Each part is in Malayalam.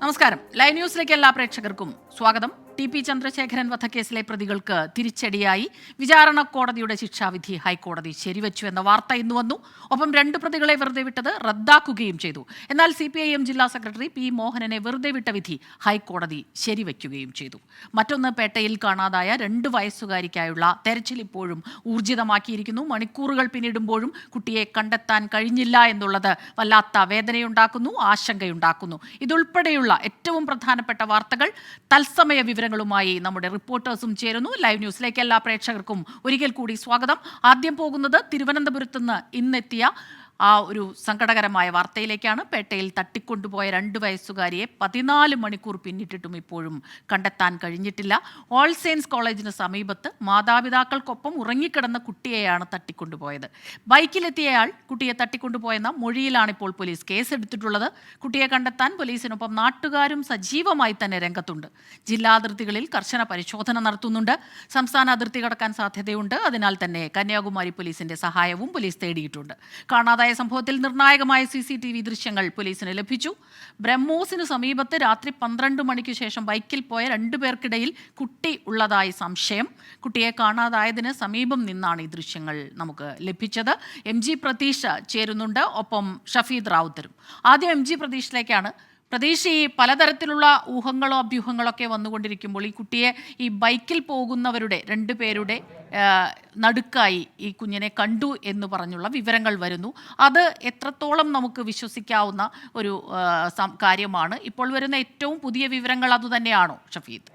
നമസ്കാരം. ലൈവ് ന്യൂസിലേക്ക് എല്ലാ പ്രേക്ഷകർക്കും സ്വാഗതം. ടി.പി. ചന്ദ്രശേഖരൻ വധക്കേസിലെ പ്രതികൾക്ക് തിരിച്ചടിയായി വിചാരണ കോടതിയുടെ ശിക്ഷാവിധി ഹൈക്കോടതി ശരിവച്ചു എന്ന വാർത്ത ഇന്ന് വന്നു. ഒപ്പം 2 പ്രതികളെ വെറുതെ വിട്ടത് റദ്ദാക്കുകയും ചെയ്തു. എന്നാൽ CPIM ജില്ലാ സെക്രട്ടറി P. മോഹനനെ വെറുതെ വിട്ട വിധി ഹൈക്കോടതി ശരിവയ്ക്കുകയും ചെയ്തു. മറ്റൊന്ന്, പേട്ടയിൽ കാണാതായ 2 വയസ്സുകാരിക്കായുള്ള തെരച്ചിൽ ഇപ്പോഴും ഊർജിതമാക്കിയിരിക്കുന്നു. മണിക്കൂറുകൾ പിന്നിടുമ്പോഴും കുട്ടിയെ കണ്ടെത്താൻ കഴിഞ്ഞില്ല എന്നുള്ളത് വല്ലാത്ത വേദനയുണ്ടാക്കുന്നു, ആശങ്കയുണ്ടാക്കുന്നു. ഇതുൾപ്പെടെയുള്ള ഏറ്റവും പ്രധാനപ്പെട്ട വാർത്തകൾ തത്സമയ വിവരങ്ങളുമായി നമ്മുടെ റിപ്പോർട്ടേഴ്സും ചേരുന്നു. ലൈവ് ന്യൂസിലേക്ക് എല്ലാ പ്രേക്ഷകർക്കും ഒരിക്കൽ കൂടി സ്വാഗതം. ആദ്യം പോകുന്നത് തിരുവനന്തപുരത്ത് നിന്ന് ഇന്നെത്തിയ ആ ഒരു സങ്കടകരമായ വാർത്തയിലേക്കാണ്. പേട്ടയിൽ തട്ടിക്കൊണ്ടുപോയ 2 വയസ്സുകാരിയെ 14 മണിക്കൂർ പിന്നിട്ടിട്ടും ഇപ്പോഴും കണ്ടെത്താൻ കഴിഞ്ഞിട്ടില്ല. ഓൾ സെയിൻസ് കോളേജിന് സമീപത്ത് മാതാപിതാക്കൾക്കൊപ്പം ഉറങ്ങിക്കിടന്ന കുട്ടിയെയാണ് തട്ടിക്കൊണ്ടുപോയത്. ബൈക്കിലെത്തിയയാൾ കുട്ടിയെ തട്ടിക്കൊണ്ടുപോയെന്ന മൊഴിയിലാണ് ഇപ്പോൾ പോലീസ് കേസെടുത്തിട്ടുള്ളത്. കുട്ടിയെ കണ്ടെത്താൻ പോലീസിനൊപ്പം നാട്ടുകാരും സജീവമായി തന്നെ രംഗത്തുണ്ട്. ജില്ലാ അതിർത്തികളിൽ കർശന പരിശോധന നടത്തുന്നുണ്ട്. സംസ്ഥാന അതിർത്തി കടക്കാൻ സാധ്യതയുണ്ട്. അതിനാൽ തന്നെ കന്യാകുമാരി പോലീസിന്റെ സഹായവും പോലീസ് തേടിയിട്ടുണ്ട്. കാണാതായ സംഭവത്തിൽ നിർണായകമായ CCTV ദൃശ്യങ്ങൾ പോലീസിന് ലഭിച്ചു. ബ്രഹ്മോസിന് സമീപത്ത് രാത്രി 12 മണിക്ക് ശേഷം ബൈക്കിൽ പോയ 2 പേർക്കിടയിൽ കുട്ടി ഉള്ളതായി സംശയം. കുട്ടിയെ കാണാതായതിന് സമീപം നിന്നാണ് ഈ ദൃശ്യങ്ങൾ നമുക്ക് ലഭിച്ചത്. MG പ്രതീഷ് ചേരുന്നുണ്ട്, ഒപ്പം ഷഫീദ് റാവുത്തരും. ആദ്യം MG പ്രതീഷിലേക്കാണ്. പ്രതീഷ്, ഈ പലതരത്തിലുള്ള ഊഹങ്ങളോ അഭ്യൂഹങ്ങളോ ഒക്കെ വന്നുകൊണ്ടിരിക്കുമ്പോൾ ഈ കുട്ടിയെ ഈ ബൈക്കിൽ പോകുന്നവരുടെ 2 പേരുടെ നടുക്കായി ഈ കുഞ്ഞിനെ കണ്ടു എന്ന് പറഞ്ഞുള്ള വിവരങ്ങൾ വരുന്നു. അത് എത്രത്തോളം നമുക്ക് വിശ്വസിക്കാവുന്ന ഒരു കാര്യമാണ്? ഇപ്പോൾ വരുന്ന ഏറ്റവും പുതിയ വിവരങ്ങൾ അതുതന്നെയാണോ ഷഫീദ്?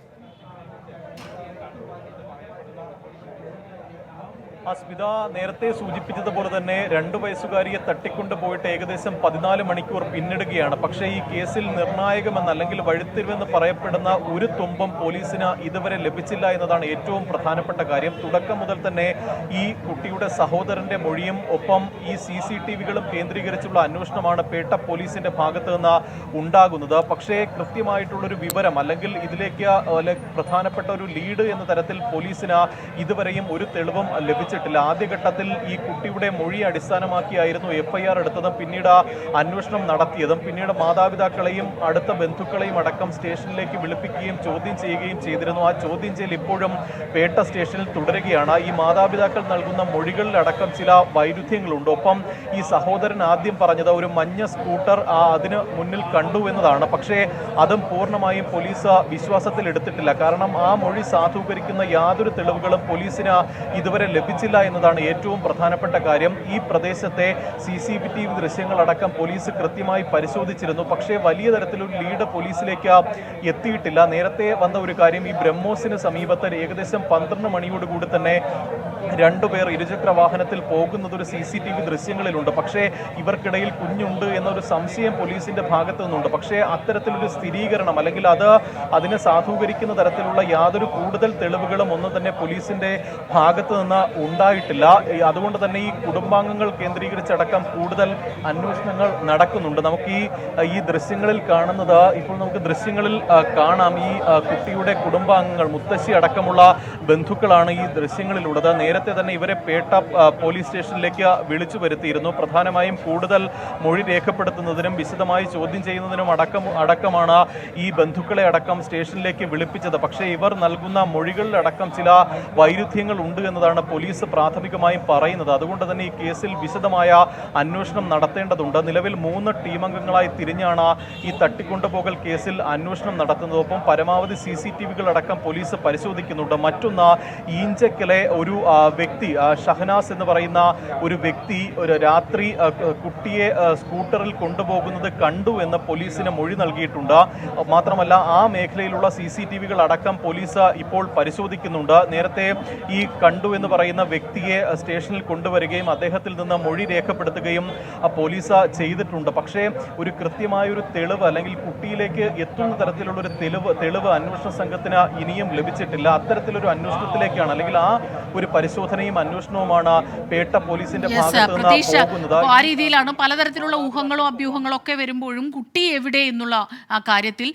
സ്മിത നേരത്തെ സൂചിപ്പിച്ചതുപോലെ തന്നെ 2 വയസ്സുകാരിയെ തട്ടിക്കൊണ്ടുപോയിട്ട് ഏകദേശം 14 മണിക്കൂർ പിന്നിടുകയാണ്. പക്ഷേ ഈ കേസിൽ നിർണായകമെന്ന് അല്ലെങ്കിൽ വഴിത്തിരിവെന്ന് പറയപ്പെടുന്ന ഒരു തുമ്പും പോലീസിന് ഇതുവരെ ലഭിച്ചില്ല എന്നതാണ് ഏറ്റവും പ്രധാനപ്പെട്ട കാര്യം. തുടക്കം മുതൽ തന്നെ ഈ കുട്ടിയുടെ സഹോദരന്റെ മൊഴിയും ഒപ്പം ഈ CCTVകളും കേന്ദ്രീകരിച്ചുള്ള അന്വേഷണമാണ് പേട്ട പോലീസിന്റെ ഭാഗത്ത് നിന്ന് ഉണ്ടാകുന്നത്. പക്ഷേ കൃത്യമായിട്ടുള്ളൊരു വിവരം അല്ലെങ്കിൽ ഇതിലേക്ക് പ്രധാനപ്പെട്ട ഒരു ലീഡ് എന്ന തരത്തിൽ പോലീസിന് ഇതുവരെയും ഒരു തെളിവും ലഭിച്ചു. ആദ്യഘട്ടത്തിൽ ഈ കുട്ടിയുടെ മൊഴി അടിസ്ഥാനമാക്കിയായിരുന്നു FIR എടുത്തതും പിന്നീട് അന്വേഷണം നടത്തിയതും. പിന്നീട് മാതാപിതാക്കളെയും അടുത്ത ബന്ധുക്കളെയും അടക്കം സ്റ്റേഷനിലേക്ക് വിളിപ്പിക്കുകയും ചോദ്യം ചെയ്യുകയും ചെയ്തിരുന്നു. ആ ചോദ്യം ചെയ്യൽ ഇപ്പോഴും പേട്ട സ്റ്റേഷനിൽ തുടരുകയാണ്. ഈ മാതാപിതാക്കൾ നൽകുന്ന മൊഴികളിലടക്കം ചില വൈരുദ്ധ്യങ്ങളുണ്ട്. ഒപ്പം ഈ സഹോദരൻ ആദ്യം പറഞ്ഞത് ഒരു മഞ്ഞ സ്കൂട്ടർ അതിന് മുന്നിൽ കണ്ടു എന്നതാണ്. പക്ഷേ അതും പൂർണ്ണമായും പോലീസ് വിശ്വാസത്തിൽ എടുത്തിട്ടില്ല. കാരണം ആ മൊഴി സാധൂകരിക്കുന്ന യാതൊരു തെളിവുകളും പോലീസിന് ഇതുവരെ ലഭിച്ചില്ല എന്നതാണ് ഏറ്റവും പ്രധാനപ്പെട്ട കാര്യം. ഈ പ്രദേശത്തെ CCTV ദൃശ്യങ്ങളടക്കം പോലീസ് കൃത്യമായി പരിശോധിച്ചിരുന്നു. പക്ഷേ വലിയ തരത്തിലൊരു ലീഡ് പോലീസിലേക്ക് എത്തിയിട്ടില്ല. നേരത്തെ വന്ന ഒരു കാര്യം, ഈ ബ്രഹ്മോസിന് സമീപത്ത് ഏകദേശം 12 മണിയോടുകൂടി തന്നെ 2 പേർ ഇരുചക്ര വാഹനത്തിൽ പോകുന്നതൊരു CCTV ദൃശ്യങ്ങളിലുണ്ട്. പക്ഷേ ഇവർക്കിടയിൽ കുഞ്ഞുണ്ട് എന്നൊരു സംശയം പോലീസിന്റെ ഭാഗത്തു നിന്നുണ്ട്. പക്ഷേ അത്തരത്തിലൊരു സ്ഥിരീകരണം അല്ലെങ്കിൽ അതിനെ സാധൂകരിക്കുന്ന തരത്തിലുള്ള യാതൊരു കൂടുതൽ തെളിവുകളും ഒന്നും തന്നെ പോലീസിന്റെ ഭാഗത്ത് നിന്ന് ഉണ്ടായിട്ടില്ല. അതുകൊണ്ട് തന്നെ ഈ കുടുംബാംഗങ്ങൾ കേന്ദ്രീകരിച്ചടക്കം കൂടുതൽ അന്വേഷണങ്ങൾ നടക്കുന്നുണ്ട്. നമുക്ക് ഈ ദൃശ്യങ്ങളിൽ കാണുന്നത്, ഇപ്പോൾ നമുക്ക് ദൃശ്യങ്ങളിൽ കാണാം, ഈ കുട്ടിയുടെ കുടുംബാംഗങ്ങൾ, മുത്തശ്ശി അടക്കമുള്ള ബന്ധുക്കളാണ് ഈ ദൃശ്യങ്ങളിലുള്ളത്. നേരത്തെ തന്നെ ഇവരെ പേട്ട പോലീസ് സ്റ്റേഷനിലേക്ക് വിളിച്ചു വരുത്തിയിരുന്നു. പ്രധാനമായും കൂടുതൽ മൊഴി രേഖപ്പെടുത്തുന്നതിനും വിശദമായി ചോദ്യം ചെയ്യുന്നതിനും അടക്കമാണ് ഈ ബന്ധുക്കളെ അടക്കം സ്റ്റേഷനിലേക്ക് വിളിപ്പിച്ചത്. പക്ഷേ ഇവർ നൽകുന്ന മൊഴികളിലടക്കം ചില വൈരുദ്ധ്യങ്ങൾ ഉണ്ട് എന്നതാണ് പോലീസ് പ്രാഥമികമായും പറയുന്നത്. അതുകൊണ്ട് തന്നെ ഈ കേസിൽ വിശദമായ അന്വേഷണം നടത്തേണ്ടതുണ്ട്. നിലവിൽ 3 ടീമംഗങ്ങളായി തിരിഞ്ഞാണ് ഈ തട്ടിക്കൊണ്ടുപോകൽ കേസിൽ അന്വേഷണം നടത്തുന്നത്. ഒപ്പം പരമാവധി CCTVകൾ അടക്കം പോലീസ് പരിശോധിക്കുന്നുണ്ട്. മറ്റൊന്ന്, ഈഞ്ചക്കലെ ഒരു വ്യക്തി, ഷഹനാസ് എന്ന് പറയുന്ന ഒരു വ്യക്തി ഒരു രാത്രി കുട്ടിയെ സ്കൂട്ടറിൽ കൊണ്ടുപോകുന്നത് കണ്ടു എന്ന് പോലീസിന് മൊഴി നൽകിയിട്ടുണ്ട്. മാത്രമല്ല ആ മേഖലയിലുള്ള CCTVകൾ അടക്കം പോലീസ് ഇപ്പോൾ പരിശോധിക്കുന്നുണ്ട്. നേരത്തെ ഈ കണ്ടു എന്ന് പറയുന്ന വ്യക്തിയെ സ്റ്റേഷനിൽ കൊണ്ടുവരികയും അദ്ദേഹത്തിൽ നിന്ന് മൊഴി രേഖപ്പെടുത്തുകയും പോലീസ് ചെയ്തിട്ടുണ്ട്. പക്ഷേ ഒരു കൃത്യമായൊരു തെളിവ് അല്ലെങ്കിൽ കുട്ടിയിലേക്ക് എത്തുന്ന തരത്തിലുള്ള ഒരു തെളിവ് അന്വേഷണ സംഘത്തിന് ഇനിയും ലഭിച്ചിട്ടില്ല. അത്തരത്തിലൊരു അന്വേഷണത്തിലേക്കാണ് അല്ലെങ്കിൽ ആ ഒരു പരിശോധനയും അന്വേഷണവുമാണ് പേട്ട പോലീസിന്റെ ഭാഗത്ത് നിന്ന് പോകുന്നത്. ആ രീതിയിലാണ് പലതരത്തിലുള്ള ഊഹങ്ങളോ അഭ്യൂഹങ്ങളോ ഒക്കെ വരുമ്പോഴും കുട്ടി എവിടെ എന്നുള്ള ആ കാര്യത്തിൽ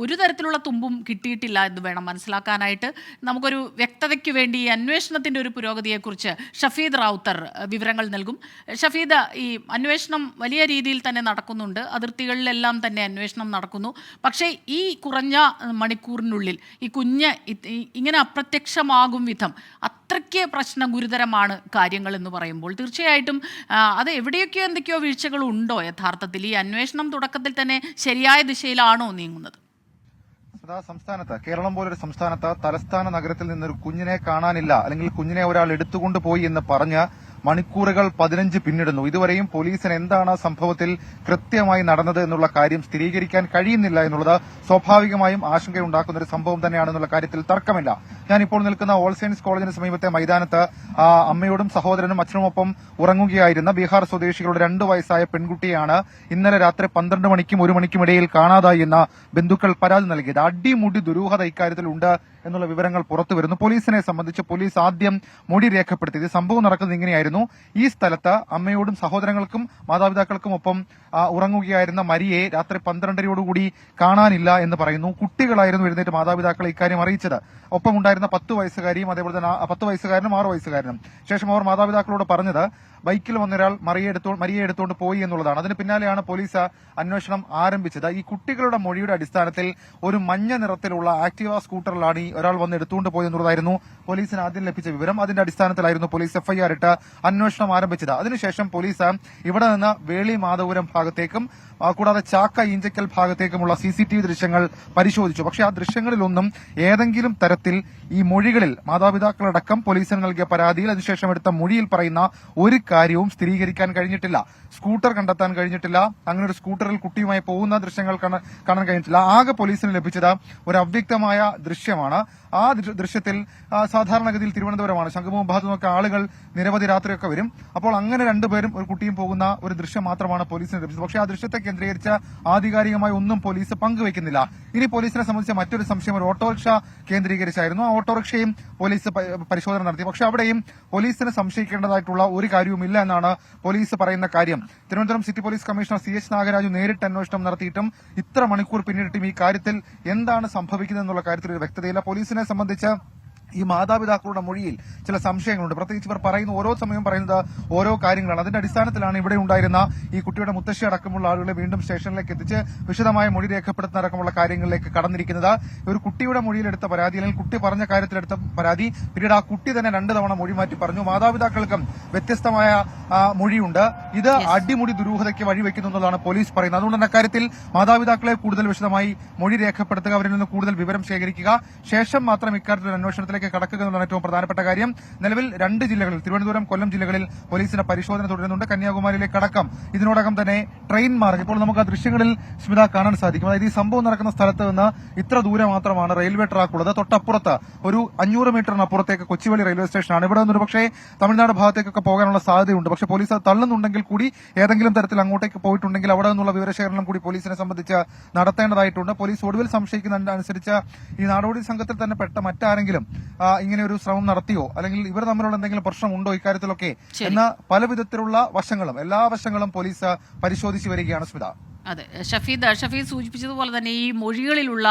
ഒരു തരത്തിലുള്ള തുമ്പും കിട്ടിയിട്ടില്ല എന്ന് വേണം മനസ്സിലാക്കാനായിട്ട്. നമുക്കൊരു വ്യക്തതയ്ക്ക് വേണ്ടി അന്വേഷണത്തിന്റെ ഒരു പുരോഗതി നടപടിയെക്കുറിച്ച് ഷഫീദ് റാവുത്തർ വിവരങ്ങൾ നൽകും. ഷഫീദ്, ഈ അന്വേഷണം വലിയ രീതിയിൽ തന്നെ നടക്കുന്നുണ്ട്, അതിർത്തികളിലെല്ലാം തന്നെ അന്വേഷണം നടക്കുന്നു. പക്ഷേ ഈ കുറഞ്ഞ മണിക്കൂറിനുള്ളിൽ ഈ കുഞ്ഞ് ഇങ്ങനെ അപ്രത്യക്ഷമാകും വിധം അത്രയ്ക്ക് പ്രശ്നം ഗുരുതരമാണ് കാര്യങ്ങൾ എന്ന് പറയുമ്പോൾ തീർച്ചയായിട്ടും അത് എവിടെയൊക്കെയോ എന്തൊക്കെയോ വീഴ്ചകളുണ്ടോ? യഥാർത്ഥത്തിൽ ഈ അന്വേഷണം തുടക്കത്തിൽ തന്നെ ശരിയായ ദിശയിലാണോ നീങ്ങുന്നത്? സംസ്ഥാനത്ത്, കേരളം പോലൊരു സംസ്ഥാനത്ത് തലസ്ഥാന നഗരത്തിൽ നിന്നൊരു കുഞ്ഞിനെ കാണാനില്ല, അല്ലെങ്കിൽ കുഞ്ഞിനെ ഒരാൾ എടുത്തുകൊണ്ടുപോയി എന്ന് പറഞ്ഞ് മണിക്കൂറുകൾ 15 പിന്നിടുന്നു. ഇതുവരെയും പോലീസിന് എന്താണ് സംഭവത്തിൽ കൃത്യമായി നടന്നത് എന്നുള്ള കാര്യം സ്ഥിരീകരിക്കാൻ കഴിയുന്നില്ല എന്നുള്ളത് സ്വാഭാവികമായും ആശങ്കയുണ്ടാക്കുന്ന ഒരു സംഭവം തന്നെയാണെന്നുള്ള കാര്യത്തിൽ തർക്കമില്ല. ഞാനിപ്പോൾ നിൽക്കുന്ന ഓൾ സയൻസ് കോളേജിന് സമീപത്തെ മൈതാനത്ത് അമ്മയോടും സഹോദരനും അച്ഛനുമൊപ്പം ഉറങ്ങുകയായിരുന്ന ബീഹാർ സ്വദേശികളുടെ 2 വയസ്സായ പെൺകുട്ടിയാണ് ഇന്നലെ രാത്രി 12 മണിക്കും 1 മണിക്കും ഇടയിൽ കാണാതായി എന്ന ബന്ധുക്കൾ പരാതി നൽകിയത്. അടിമുടി ദുരൂഹത ഇക്കാര്യത്തിൽ ഉണ്ട് എന്നുള്ള വിവരങ്ങൾ പുറത്തുവരുന്നു. പോലീസിനെ സംബന്ധിച്ച് പോലീസ് ആദ്യം മൊഴി രേഖപ്പെടുത്തിയത് സംഭവം നടക്കുന്നത് ഇങ്ങനെയായിരുന്നു. ഈ സ്ഥലത്ത് അമ്മയോടും സഹോദരങ്ങൾക്കും മാതാപിതാക്കൾക്കും ഒപ്പം ഉറങ്ങുകയായിരുന്ന മരിയെ രാത്രി 12:30 കാണാനില്ല എന്ന് പറയുന്നു. കുട്ടികളായിരുന്നു എഴുന്നേറ്റ് മാതാപിതാക്കളെ ഇക്കാര്യം അറിയിച്ചത്. ഒപ്പമുണ്ടായിരുന്ന 10 വയസ്സുകാരിയും അതേപോലെ തന്നെ 10 വയസ്സുകാരനും 6 വയസ്സുകാരനും. ശേഷം അവർ മാതാപിതാക്കളോട് പറഞ്ഞത് ബൈക്കിൽ വന്നൊരാൾ മരിയെ എടുത്തുകൊണ്ട് പോയി എന്നുള്ളതാണ്. അതിന് പിന്നാലെയാണ് പോലീസ് അന്വേഷണം ആരംഭിച്ചത്. ഈ കുട്ടികളുടെ മൊഴിയുടെ അടിസ്ഥാനത്തിൽ ഒരു മഞ്ഞ നിറത്തിലുള്ള ആക്ടിവ സ്കൂട്ടറിലാണ് ഈ ഒരാൾ വന്ന് എടുത്തുകൊണ്ട് പോയി എന്നുള്ളതായിരുന്നു പോലീസിന് ആദ്യം ലഭിച്ച വിവരം. അതിന്റെ അടിസ്ഥാനത്തിലായിരുന്നു പോലീസ് എഫ്ഐആർ ഇട്ട് അന്വേഷണം ആരംഭിച്ചത്. അതിനുശേഷം പോലീസ് ഇവിടെ നിന്ന് വേളി മാധവപുരം ഭാഗത്തേക്കും കൂടാതെ ചാക്ക ഈഞ്ചക്കൽ ഭാഗത്തേക്കുമുള്ള CCTV ദൃശ്യങ്ങൾ പരിശോധിച്ചു. പക്ഷേ ആ ദൃശ്യങ്ങളിലൊന്നും ഏതെങ്കിലും തരത്തിൽ ഈ മൊഴികളിൽ മാതാപിതാക്കളടക്കം പോലീസിന് നൽകിയ പരാതിയിൽ അതിനുശേഷം എടുത്ത മൊഴിയിൽ പറയുന്ന ഒരു കാര്യവും സ്ഥിരീകരിക്കാൻ കഴിഞ്ഞിട്ടില്ല. സ്കൂട്ടർ കണ്ടെത്താൻ കഴിഞ്ഞിട്ടില്ല. അങ്ങനെ ഒരു സ്കൂട്ടറിൽ കുട്ടിയുമായി പോകുന്ന ദൃശ്യങ്ങൾ കാണാൻ കഴിഞ്ഞിട്ടില്ല. ആകെ പോലീസിന് ലഭിച്ചത് ഒരു അവ്യക്തമായ ദൃശ്യമാണ്. ആ ദൃശ്യത്തിൽ സാധാരണഗതിയിൽ തിരുവനന്തപുരമാണ്, ശംഖുമുഖം ഭാഗത്തു നിന്നൊക്കെ ആളുകൾ നിരവധി രാത്രിയൊക്കെ വരും. അപ്പോൾ അങ്ങനെ 2 പേരും ഒരു കുട്ടിയും പോകുന്ന ഒരു ദൃശ്യം മാത്രമാണ് പോലീസിന് ലഭിച്ചത്. പക്ഷേ ആ ദൃശ്യത്തെ കേന്ദ്രീകരിച്ച ആധികാരികമായി ഒന്നും പോലീസ് പങ്കുവയ്ക്കുന്നില്ല. ഇനി പോലീസിനെ സംബന്ധിച്ച മറ്റൊരു സംശയം ഒരു ഓട്ടോറിക്ഷ കേന്ദ്രീകരിച്ചായിരുന്നു. ആ ഓട്ടോറിക്ഷയും പോലീസ് പരിശോധന നടത്തി. പക്ഷേ അവിടെയും പോലീസിന് സംശയിക്കേണ്ടതായിട്ടുള്ള ഒരു കാര്യവുമില്ല എന്നാണ് പോലീസ് പറയുന്ന കാര്യം. Thiruvananthapuram city police commissioner CH Nagaraju നേരിട്ട് അന്വേഷണം നടത്തിയിട്ടും ഇത്ര മണിക്കൂർ പിന്നിട്ടിട്ടും ഈ കാര്യത്തിൽ എന്താണ് സംഭവിക്കുന്നത് എന്നുള്ള കാര്യത്തിൽ ഒരു വ്യക്തതയില്ല. പോലീസിനെ സംബന്ധിച്ച് ഈ മാതാപിതാക്കളുടെ മൊഴിയിൽ ചില സംശയങ്ങളുണ്ട്. പ്രത്യേകിച്ച് ഇവർ പറയുന്ന ഓരോ സമയവും പറയുന്നത് ഓരോ കാര്യങ്ങളാണ്. അതിന്റെ അടിസ്ഥാനത്തിലാണ് ഇവിടെ ഉണ്ടായിരുന്ന ഈ കുട്ടിയുടെ മുത്തശ്ശി അടക്കമുള്ള ആളുകളെ വീണ്ടും സ്റ്റേഷനിലേക്ക് എത്തിച്ച് വിശദമായ മൊഴി രേഖപ്പെടുത്തുന്ന അടക്കമുള്ള കാര്യങ്ങളിലേക്ക് കടന്നിരിക്കുന്നത്. ഒരു കുട്ടിയുടെ മൊഴിയിലെടുത്ത പരാതി അല്ലെങ്കിൽ കുട്ടി പറഞ്ഞ കാര്യത്തിലെടുത്ത പരാതി പിന്നീട് ആ കുട്ടി തന്നെ 2 തവണ മൊഴി മാറ്റി പറഞ്ഞു. മാതാപിതാക്കൾക്കും വ്യത്യസ്തമായ മൊഴിയുണ്ട്. ഇത് അടിമുടി ദുരൂഹതയ്ക്ക് വഴിവെക്കുന്നു എന്നതാണ് പോലീസ് പറയുന്നത്. അതുകൊണ്ട് തന്നെ അക്കാര്യത്തിൽ മാതാപിതാക്കളെ കൂടുതൽ വിശദമായി മൊഴി രേഖപ്പെടുത്തുക, അവരിൽ നിന്ന് കൂടുതൽ വിവരം ശേഖരിക്കുക, ശേഷം മാത്രം ഇക്കാര്യത്തിൽ അന്വേഷണത്തിലേക്ക് കടക്കുക എന്നതാണ് ഏറ്റവും പ്രധാനപ്പെട്ട കാര്യം. നിലവിൽ 2 ജില്ലകളിൽ, തിരുവനന്തപുരം, കൊല്ലം ജില്ലകളിൽ പോലീസിന്റെ പരിശോധന തുടരുന്നുണ്ട്. കന്യാകുമാരിയിലേക്ക് അടക്കം ഇതിനോടകം തന്നെ ട്രെയിൻ മാർഗം ഇപ്പോൾ നമുക്ക് ആ ദൃശ്യങ്ങളിൽ സ്മിത കാണാൻ സാധിക്കും. അതായത് ഈ സംഭവം നടക്കുന്ന സ്ഥലത്ത് നിന്ന് ഇത്ര ദൂരം മാത്രമാണ് റെയിൽവേ ട്രാക്ക് ഉള്ളത്. തൊട്ടപ്പുറത്ത് ഒരു 500 മീറ്ററിനപ്പുറത്തേക്ക് കൊച്ചുവേളി റെയിൽവേ സ്റ്റേഷനാണ്. ഇവിടെ നിന്നൊരു പക്ഷേ തമിഴ്നാട് ഭാഗത്തേക്കൊക്കെ പോകാനുള്ള സാധ്യതയുണ്ട്. പക്ഷേ പോലീസ് അത് തള്ളുന്നുണ്ടെങ്കിൽ കൂടി ഏതെങ്കിലും തരത്തിൽ അങ്ങോട്ടേക്ക് പോയിട്ടുണ്ടെങ്കിൽ അവിടെ നിന്നുള്ള വിവരശേഖരണം കൂടി പോലീസിനെ സംബന്ധിച്ച് നടത്തേണ്ടതായിട്ടുണ്ട്. പോലീസ് ഒടുവിൽ സംശയിക്കുന്നതനുസരിച്ച് ഈ നാടോടി സംഘത്തിൽ തന്നെ പെട്ട മറ്റാരെങ്കിലും ഇങ്ങനെ ഒരു ശ്രമം നടത്തിയോ അല്ലെങ്കിൽ ഇവർ തമ്മിലുള്ള എന്തെങ്കിലും പ്രശ്നമുണ്ടോ ഇക്കാര്യത്തിലൊക്കെ എന്ന പല വിധത്തിലുള്ള വശങ്ങളും എല്ലാ വശങ്ങളും പോലീസ് പരിശോധിച്ചു വരികയാണ് സ്മിത. അതെ, ഷഫീദ് സൂചിപ്പിച്ചതുപോലെ തന്നെ ഈ മൊഴികളിലുള്ള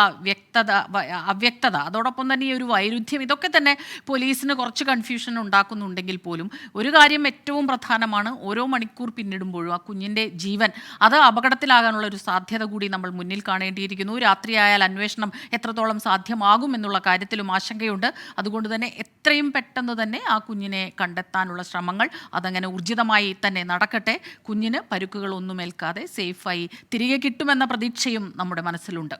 അവ്യക്തത, അതോടൊപ്പം തന്നെ ഈ ഒരു വൈരുദ്ധ്യം, ഇതൊക്കെ തന്നെ പോലീസിന് കുറച്ച് കൺഫ്യൂഷൻ ഉണ്ടാക്കുന്നുണ്ടെങ്കിൽ പോലും ഒരു കാര്യം ഏറ്റവും പ്രധാനമാണ്. ഓരോ മണിക്കൂർ പിന്നിടുമ്പോഴും ആ കുഞ്ഞിൻ്റെ ജീവൻ അത് അപകടത്തിലാകാനുള്ള ഒരു സാധ്യത കൂടി നമ്മൾ മുന്നിൽ കാണേണ്ടിയിരിക്കുന്നു. രാത്രിയായാൽ അന്വേഷണം എത്രത്തോളം സാധ്യമാകും എന്നുള്ള കാര്യത്തിലും ആശങ്കയുണ്ട്. അതുകൊണ്ട് തന്നെ എത്രയും പെട്ടെന്ന് തന്നെ ആ കുഞ്ഞിനെ കണ്ടെത്താനുള്ള ശ്രമങ്ങൾ അതങ്ങനെ ഊർജിതമായി തന്നെ നടക്കട്ടെ. കുഞ്ഞിന് പരുക്കുകളൊന്നുമേൽക്കാതെ സേഫായി തിരികെ കിട്ടുമെന്ന പ്രതീക്ഷയും നമ്മുടെ മനസ്സിലുണ്ട്.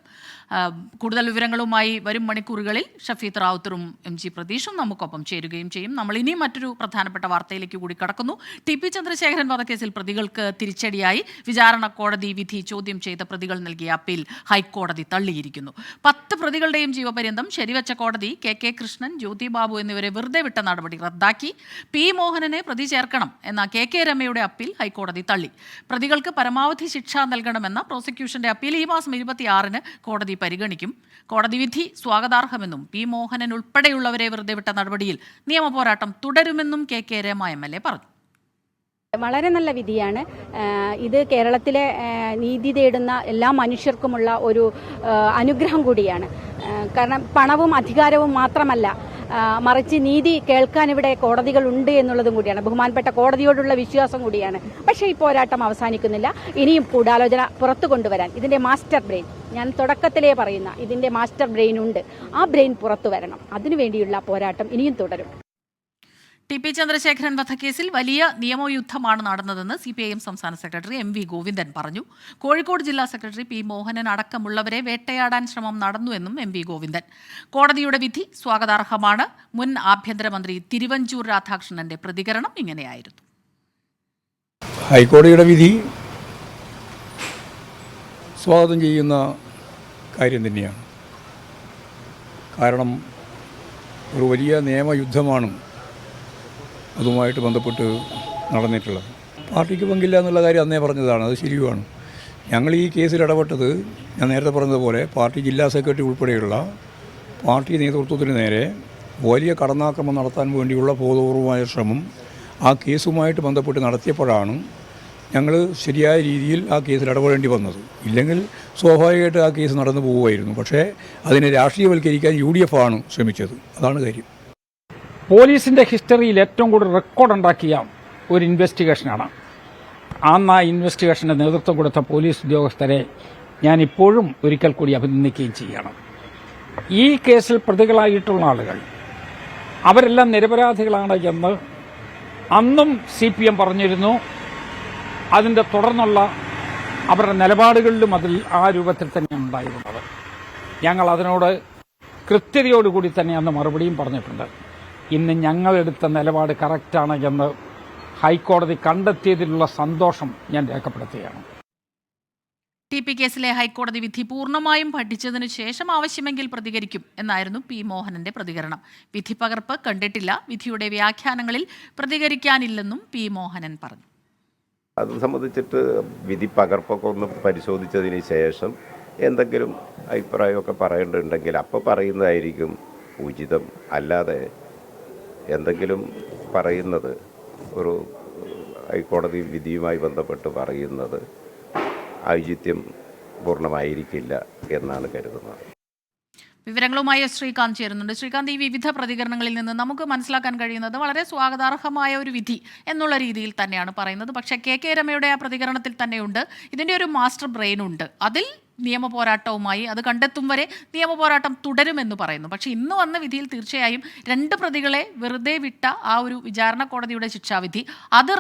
കൂടുതൽ വിവരങ്ങളുമായി വരും മണിക്കൂറുകളിൽ ഷഫീദ് റാവുത്തറും MG പ്രതീഷും നമുക്കൊപ്പം ചേരുകയും ചെയ്യും. നമ്മൾ ഇനിയും മറ്റൊരു പ്രധാനപ്പെട്ട വാർത്തയിലേക്ക് കൂടി കടക്കുന്നു. TP ചന്ദ്രശേഖരൻ വധക്കേസിൽ പ്രതികൾക്ക് തിരിച്ചടിയായി വിചാരണ കോടതി വിധി ചോദ്യം ചെയ്ത പ്രതികൾ നൽകിയ അപ്പീൽ ഹൈക്കോടതി തള്ളിയിരിക്കുന്നു. 10 പ്രതികളുടെയും ജീവപര്യന്തം ശരിവച്ച കോടതി KK കൃഷ്ണൻ, ജ്യോതി ബാബു എന്നിവരെ വെറുതെ വിട്ട നടപടി റദ്ദാക്കി. P മോഹനനെ പ്രതി ചേർക്കണം എന്ന KK രമയുടെ അപ്പീൽ ഹൈക്കോടതി തള്ളി. പ്രതികൾക്ക് പരമാവധി ശിക്ഷ നൽകണമെന്ന പ്രോസിക്യൂഷന്റെ അപ്പീൽ ഈ മാസം 26-ന് കോടതി പരിഗണിക്കും. കോടതി വിധി സ്വാഗതാർഹമെന്നും P മോഹനൻ ഉൾപ്പെടെയുള്ളവരെ വെറുതെ വിട്ട നടപടിയിൽ നിയമപോരാട്ടം തുടരുമെന്നും KK രമ MLA പറഞ്ഞു. വളരെ നല്ല വിധിയാണ് ഇത്. കേരളത്തിലെ നീതി തേടുന്ന എല്ലാ മനുഷ്യർക്കുമുള്ള ഒരു അനുഗ്രഹം കൂടിയാണ്. കാരണം പണവും അധികാരവും മാത്രമല്ല മറിച്ച് നീതി കേൾക്കാൻ ഇവിടെ കോടതികൾ ഉണ്ട് എന്നുള്ളതും കൂടിയാണ്, ബഹുമാനപ്പെട്ട കോടതിയോടുള്ള വിശ്വാസം കൂടിയാണ്. പക്ഷേ ഈ പോരാട്ടം അവസാനിക്കുന്നില്ല. ഇനിയും ഗൂഢാലോചന പുറത്തു കൊണ്ടുവരാൻ ഇതിന്റെ മാസ്റ്റർ ബ്രെയിൻ, ഞാൻ തുടക്കത്തിലേ പറയുന്ന ഇതിന്റെ മാസ്റ്റർ ബ്രെയിൻ ഉണ്ട്, ആ ബ്രെയിൻ പുറത്തു വരണം. അതിനുവേണ്ടിയുള്ള പോരാട്ടം ഇനിയും തുടരും. ടി.പി. ചന്ദ്രശേഖരൻ വധക്കേസിൽ വലിയ നിയമയുദ്ധമാണ് നടന്നതെന്ന് CPIM സംസ്ഥാന സെക്രട്ടറി MV ഗോവിന്ദൻ പറഞ്ഞു. കോഴിക്കോട് ജില്ലാ സെക്രട്ടറി P. മോഹനൻ അടക്കമുള്ളവരെ വേട്ടയാടാൻ ശ്രമം നടന്നുവെന്നും MV ഗോവിന്ദൻ. കോടതിയുടെ വിധി സ്വാഗതാർഹമാണ്. മുൻ ആഭ്യന്തരമന്ത്രി തിരുവഞ്ചൂർ രാധാകൃഷ്ണന്റെ പ്രതികരണം ഇങ്ങനെയായിരുന്നു. ഹൈക്കോടതിയുടെ വിധി സ്വാഗതം ചെയ്യുന്ന കാര്യം തന്നെയാണ്. കാരണം ഒരു വലിയ നിയമയുദ്ധമാണ് അതുമായിട്ട് ബന്ധപ്പെട്ട് നടന്നിട്ടുള്ളത്. പാർട്ടിക്ക് പങ്കില്ല എന്നുള്ള കാര്യം അന്നേ പറഞ്ഞതാണ്, അത് ശരിയുമാണ്. ഞങ്ങൾ ഈ കേസിൽ ഇടപെട്ടത് ഞാൻ നേരത്തെ പറഞ്ഞതുപോലെ പാർട്ടി ജില്ലാ സെക്രട്ടറി ഉൾപ്പെടെയുള്ള പാർട്ടി നേതൃത്വത്തിന് നേരെ വലിയ കടന്നാക്രമണം നടത്താൻ വേണ്ടിയുള്ള ബോധപൂർവമായ ശ്രമം ആ കേസുമായിട്ട് ബന്ധപ്പെട്ട് നടത്തിയപ്പോഴാണ് ഞങ്ങൾ ശരിയായ രീതിയിൽ ആ കേസിൽ ഇടപെടേണ്ടി വന്നത്. ഇല്ലെങ്കിൽ സ്വാഭാവികമായിട്ട് ആ കേസ് നടന്നു പോകുമായിരുന്നു. പക്ഷേ അതിനെ രാഷ്ട്രീയവൽക്കരിക്കാൻ UDF ആണ് ശ്രമിച്ചത്, അതാണ് കാര്യം. പോലീസിൻ്റെ ഹിസ്റ്ററിയിൽ ഏറ്റവും കൂടുതൽ റെക്കോർഡ് ഉണ്ടാക്കിയ ഒരു ഇൻവെസ്റ്റിഗേഷനാണ്. അന്ന് ആ ഇൻവെസ്റ്റിഗേഷന് നേതൃത്വം കൊടുത്ത പോലീസ് ഉദ്യോഗസ്ഥരെ ഞാൻ ഇപ്പോഴും ഒരിക്കൽ കൂടി അഭിനന്ദിക്കുകയും ചെയ്യണം. ഈ കേസിൽ പ്രതികളായിട്ടുള്ള ആളുകൾ അവരെല്ലാം നിരപരാധികളാണ് എന്ന് അന്നും CPM പറഞ്ഞിരുന്നു. അതിൻ്റെ തുടർന്നുള്ള അവരുടെ നിലപാടുകളിലും അതിൽ ആ രൂപത്തിൽ തന്നെയാണ് ഉണ്ടായിരുന്നത്. ഞങ്ങൾ അതിനോട് കൃത്യതയോടുകൂടി തന്നെ അന്ന് മറുപടിയും പറഞ്ഞിട്ടുണ്ട്. ഇന്ന് ഞങ്ങളെടുത്ത നിലപാട് കറക്റ്റാണ് എന്ന് ഹൈക്കോടതി കണ്ടെത്തിയതിലുള്ള സന്തോഷം ഞാൻ രേഖപ്പെടുത്തുകയാണ്. TP കേസിലെ ഹൈക്കോടതി വിധി പൂർണ്ണമായും പഠിച്ചതിനു ശേഷം ആവശ്യമെങ്കിൽ പ്രതികരിക്കും എന്നായിരുന്നു P. മോഹനന്റെ പ്രതികരണം. വിധി പകർപ്പ് കണ്ടിട്ടില്ല, വിധിയുടെ വ്യാഖ്യാനങ്ങളിൽ പ്രതികരിക്കാനില്ലെന്നും P. മോഹനൻ പറഞ്ഞു. അത് സംബന്ധിച്ചിട്ട് വിധി പകർപ്പൊക്കെ ഒന്ന് പരിശോധിച്ചതിന് ശേഷം എന്തെങ്കിലും അഭിപ്രായമൊക്കെ പറയേണ്ടതുണ്ടെങ്കിൽ അപ്പോൾ പറയുന്നതായിരിക്കും ഉചിതം. അല്ലാതെ എന്തെങ്കിലും പറയുന്നത് ഒരു ഹൈക്കോടതി വിധിയുമായി ബന്ധപ്പെട്ട് പറയുന്നത് ഔചിത്യം പൂർണ്ണമായിരിക്കില്ല എന്നാണ് കരുതുന്നത്. വിവരങ്ങളുമായി ശ്രീകാന്ത് ചേരുന്നുണ്ട്. ശ്രീകാന്ത്, ഈ വിവിധ പ്രതികരണങ്ങളിൽ നിന്ന് നമുക്ക് മനസ്സിലാക്കാൻ കഴിയുന്നത് വളരെ സ്വാഗതാർഹമായ ഒരു വിധി എന്നുള്ള രീതിയിൽ തന്നെയാണ് പറയുന്നത്. പക്ഷേ KK രമയുടെ ആ പ്രതികരണത്തിൽ തന്നെയുണ്ട് ഇതിൻ്റെ ഒരു മാസ്റ്റർ ബ്രെയിൻ ഉണ്ട്, അതിൽ നിയമപോരാട്ടവുമായി അത് കണ്ടെത്തും വരെ നിയമപോരാട്ടം തുടരുമെന്ന് പറയുന്നു. പക്ഷേ ഇന്ന് വന്ന വിധിയിൽ തീർച്ചയായും 2 പ്രതികളെ വെറുതെ വിട്ട ആ ഒരു വിചാരണ കോടതിയുടെ ശിക്ഷാവിധി അത്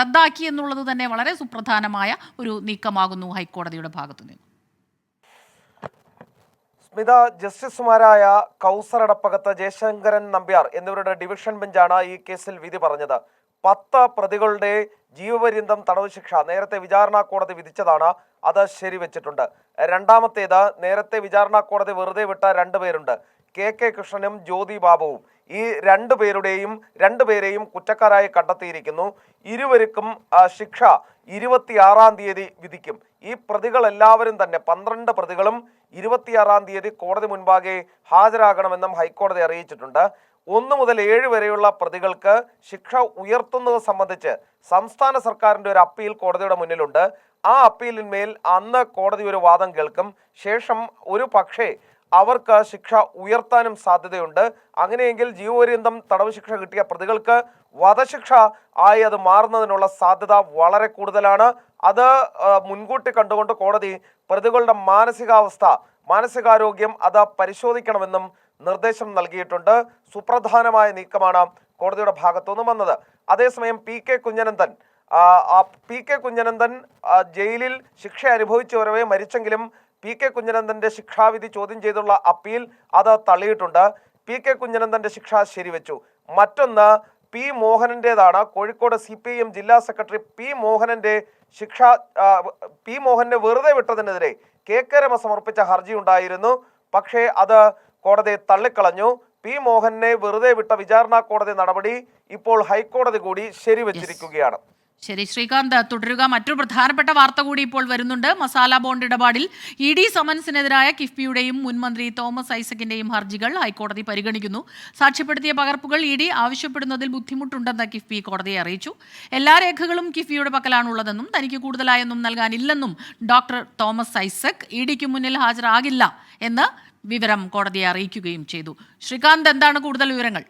റദ്ദാക്കി എന്നുള്ളത് തന്നെ വളരെ സുപ്രധാനമായ ഒരു നീക്കമാകുന്നു ഹൈക്കോടതിയുടെ ഭാഗത്തുനിന്ന്. സ്മിത, ജസ്റ്റിസുമാരായ കൗസർ അടപ്പകത്ത്, ജയശങ്കരൻ നമ്പ്യാർ എന്നിവരുടെ ഡിവിഷൻ ബെഞ്ചാണ് ഈ കേസിൽ വിധി പറഞ്ഞത്. 10 പ്രതികളുടെ ജീവപര്യന്തം തടവ് ശിക്ഷ നേരത്തെ വിചാരണ കോടതി വിധിച്ചതാണ്, അത് ശരിവെച്ചിട്ടുണ്ട്. രണ്ടാമത്തേത് നേരത്തെ വിചാരണ കോടതി വെറുതെ വിട്ട 2 പേരുണ്ട്, KK കൃഷ്ണനും ജ്യോതി ബാബുവും. ഈ 2 പേരെയും കുറ്റക്കാരായി കണ്ടെത്തിയിരിക്കുന്നു. ഇരുവർക്കും ശിക്ഷ 26-ാം തീയതി വിധിക്കും. ഈ പ്രതികൾ എല്ലാവരും തന്നെ 12 പ്രതികളും 26-ാം തീയതി കോടതി മുൻപാകെ ഹാജരാകണമെന്നും ഹൈക്കോടതി അറിയിച്ചിട്ടുണ്ട്. 1 മുതൽ 7 വരെയുള്ള പ്രതികൾക്ക് ശിക്ഷ ഉയർത്തുന്നത് സംബന്ധിച്ച് സംസ്ഥാന സർക്കാരിൻ്റെ ഒരു അപ്പീൽ കോടതിയുടെ മുന്നിലുണ്ട്. ആ അപ്പീലിന്മേൽ അന്ന് കോടതി ഒരു വാദം കേൾക്കും. ശേഷം ഒരു പക്ഷേ അവർക്ക് ശിക്ഷ ഉയർത്താനും സാധ്യതയുണ്ട്. അങ്ങനെയെങ്കിൽ ജീവപര്യന്തം തടവ് ശിക്ഷ കിട്ടിയ പ്രതികൾക്ക് വധശിക്ഷ ആയി അത് മാറുന്നതിനുള്ള സാധ്യത വളരെ കൂടുതലാണ്. അത് മുൻകൂട്ടി കണ്ടുകൊണ്ട് കോടതി പ്രതികളുടെ മാനസികാരോഗ്യം അത് പരിശോധിക്കണമെന്നും നിർദ്ദേശം നൽകിയിട്ടുണ്ട്. സുപ്രധാനമായ നീക്കമാണ് കോടതിയുടെ ഭാഗത്തുനിന്ന് വന്നത്. അതേസമയം PK കുഞ്ഞനന്ദൻ ജയിലിൽ ശിക്ഷ അനുഭവിച്ചു വരവേ മരിച്ചെങ്കിലും PK കുഞ്ഞനന്ദന്റെ ശിക്ഷാവിധി ചോദ്യം ചെയ്തുള്ള അപ്പീൽ അത് തള്ളിയിട്ടുണ്ട്. PK കുഞ്ഞനന്ദന്റെ ശിക്ഷ ശരിവെച്ചു. മറ്റൊന്ന് P. മോഹനന്റേതാണ്. കോഴിക്കോട് CPIM ജില്ലാ സെക്രട്ടറി P. മോഹനന്റെ ശിക്ഷ P. മോഹനെ വെറുതെ വിട്ടതിനെതിരെ KK രമ സമർപ്പിച്ച ഹർജി ഉണ്ടായിരുന്നു. പക്ഷേ അത് കോടതി തള്ളിക്കളഞ്ഞു. P. മോഹനെ വെറുതെ വിട്ട വിചാരണ കോടതി നടപടി ഇപ്പോൾ ഹൈക്കോടതി കൂടി ശരിവെച്ചിരിക്കുകയാണ്. ശരി ശ്രീകാന്ത്, തുടരുക. മറ്റൊരു പ്രധാനപ്പെട്ട വാർത്ത കൂടി ഇപ്പോൾ വരുന്നുണ്ട്. മസാല ബോണ്ട് ഇടപാടിൽ ED സമൻസിനെതിരായ കിഫ്ബിയുടെയും മുൻമന്ത്രി തോമസ് ഐസക്കിന്റെയും ഹർജികൾ ഹൈക്കോടതി പരിഗണിക്കുന്നു. സാക്ഷ്യപ്പെടുത്തിയ പകർപ്പുകൾ ED ആവശ്യപ്പെടുന്നതിൽ ബുദ്ധിമുട്ടുണ്ടെന്ന് കിഫ്ബി കോടതിയെ അറിയിച്ചു. എല്ലാ രേഖകളും കിഫ്ബിയുടെ പക്കലാണുള്ളതെന്നും തനിക്ക് കൂടുതലായൊന്നും നൽകാനില്ലെന്നും ഡോക്ടർ തോമസ് ഐസക് EDക്ക് മുന്നിൽ ഹാജരാകില്ല എന്ന് വിവരം കോടതിയെ അറിയിക്കുകയും ചെയ്തു. ശ്രീകാന്ത്, എന്താണ് കൂടുതൽ വിവരങ്ങൾ?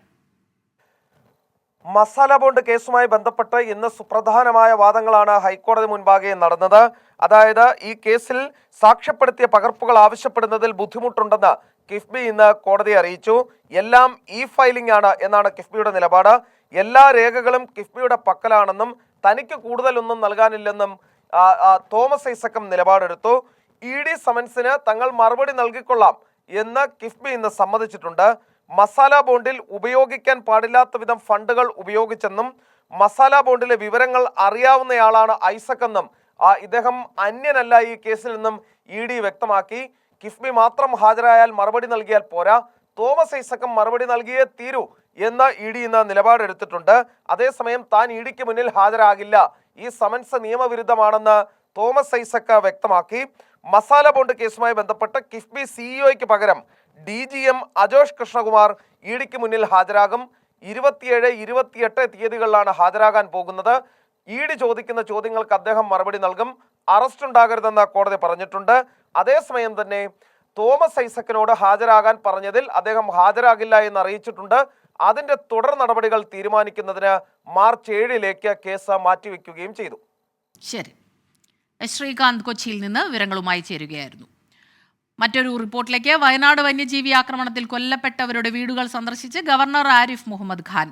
മസാല ബോണ്ട് കേസുമായി ബന്ധപ്പെട്ട് ഇന്ന് സുപ്രധാനമായ വാദങ്ങളാണ് ഹൈക്കോടതി മുൻപാകെ നടന്നത്. അതായത് ഈ കേസിൽ സാക്ഷ്യപ്പെടുത്തിയ പകർപ്പുകൾ ആവശ്യപ്പെടുന്നതിൽ ബുദ്ധിമുട്ടുണ്ടെന്ന് കിഫ്ബി ഇന്ന് കോടതിയെ അറിയിച്ചു. എല്ലാം ഫയലിംഗ് ആണ് എന്നാണ് കിഫ്ബിയുടെ നിലപാട്. എല്ലാ രേഖകളും കിഫ്ബിയുടെ പക്കലാണെന്നും തനിക്ക് കൂടുതലൊന്നും നൽകാനില്ലെന്നും തോമസ് ഐസക്കം നിലപാടെടുത്തു. ED സമൻസിന് തങ്ങൾ മറുപടി നൽകിക്കൊള്ളാം എന്ന് കിഫ്ബി ഇന്ന് സമ്മതിച്ചിട്ടുണ്ട്. മസാല ബോണ്ടിൽ ഉപയോഗിക്കാൻ പാടില്ലാത്ത വിധം ഫണ്ടുകൾ ഉപയോഗിച്ചെന്നും മസാല ബോണ്ടിലെ വിവരങ്ങൾ അറിയാവുന്നയാളാണ് ഐസക്കെന്നും ഇദ്ദേഹം അന്യനല്ല ഈ കേസിൽ നിന്നും ED വ്യക്തമാക്കി. കിഫ്ബി മാത്രം ഹാജരായാൽ മറുപടി നൽകിയാൽ പോരാ, തോമസ് ഐസക്കം മറുപടി നൽകിയേ തീരൂ എന്ന് ED ഇന്ന് നിലപാടെടുത്തിട്ടുണ്ട്. അതേസമയം താൻ EDക്ക് മുന്നിൽ ഹാജരാകില്ല, ഈ സമൻസ് നിയമവിരുദ്ധമാണെന്ന് തോമസ് ഐസക് വ്യക്തമാക്കി. മസാല ബോണ്ട് കേസുമായി ബന്ധപ്പെട്ട് കിഫ്ബി CEOയ്ക്ക് പകരം DGM അജോഷ് കൃഷ്ണകുമാർ EDക്ക് മുന്നിൽ ഹാജരാകും. 27, 28 തീയതികളിലാണ് ഹാജരാകാൻ പോകുന്നത്. ED ചോദിക്കുന്ന ചോദ്യങ്ങൾക്ക് അദ്ദേഹം മറുപടി നൽകും. അറസ്റ്റ് ഉണ്ടാകരുതെന്ന് കോടതി പറഞ്ഞിട്ടുണ്ട്. അതേസമയം തന്നെ തോമസ് ഐസക്കിനോട് ഹാജരാകാൻ പറഞ്ഞതിൽ അദ്ദേഹം ഹാജരാകില്ല എന്ന് അറിയിച്ചിട്ടുണ്ട്. അതിന്റെ തുടർ നടപടികൾ തീരുമാനിക്കുന്നതിന് മാർച്ച് 7 കേസ് മാറ്റിവെക്കുകയും ചെയ്തു. ശരി, ശ്രീകാന്ത് കൊച്ചിയിൽ നിന്ന് വിവരങ്ങളുമായി ചേരുകയായിരുന്നു. മറ്റൊരു റിപ്പോർട്ടിലേക്ക്. വയനാട് വന്യജീവി ആക്രമണത്തിൽ കൊല്ലപ്പെട്ടവരുടെ വീടുകൾ സന്ദർശിച്ച് ഗവർണർ ആരിഫ് മുഹമ്മദ് ഖാൻ.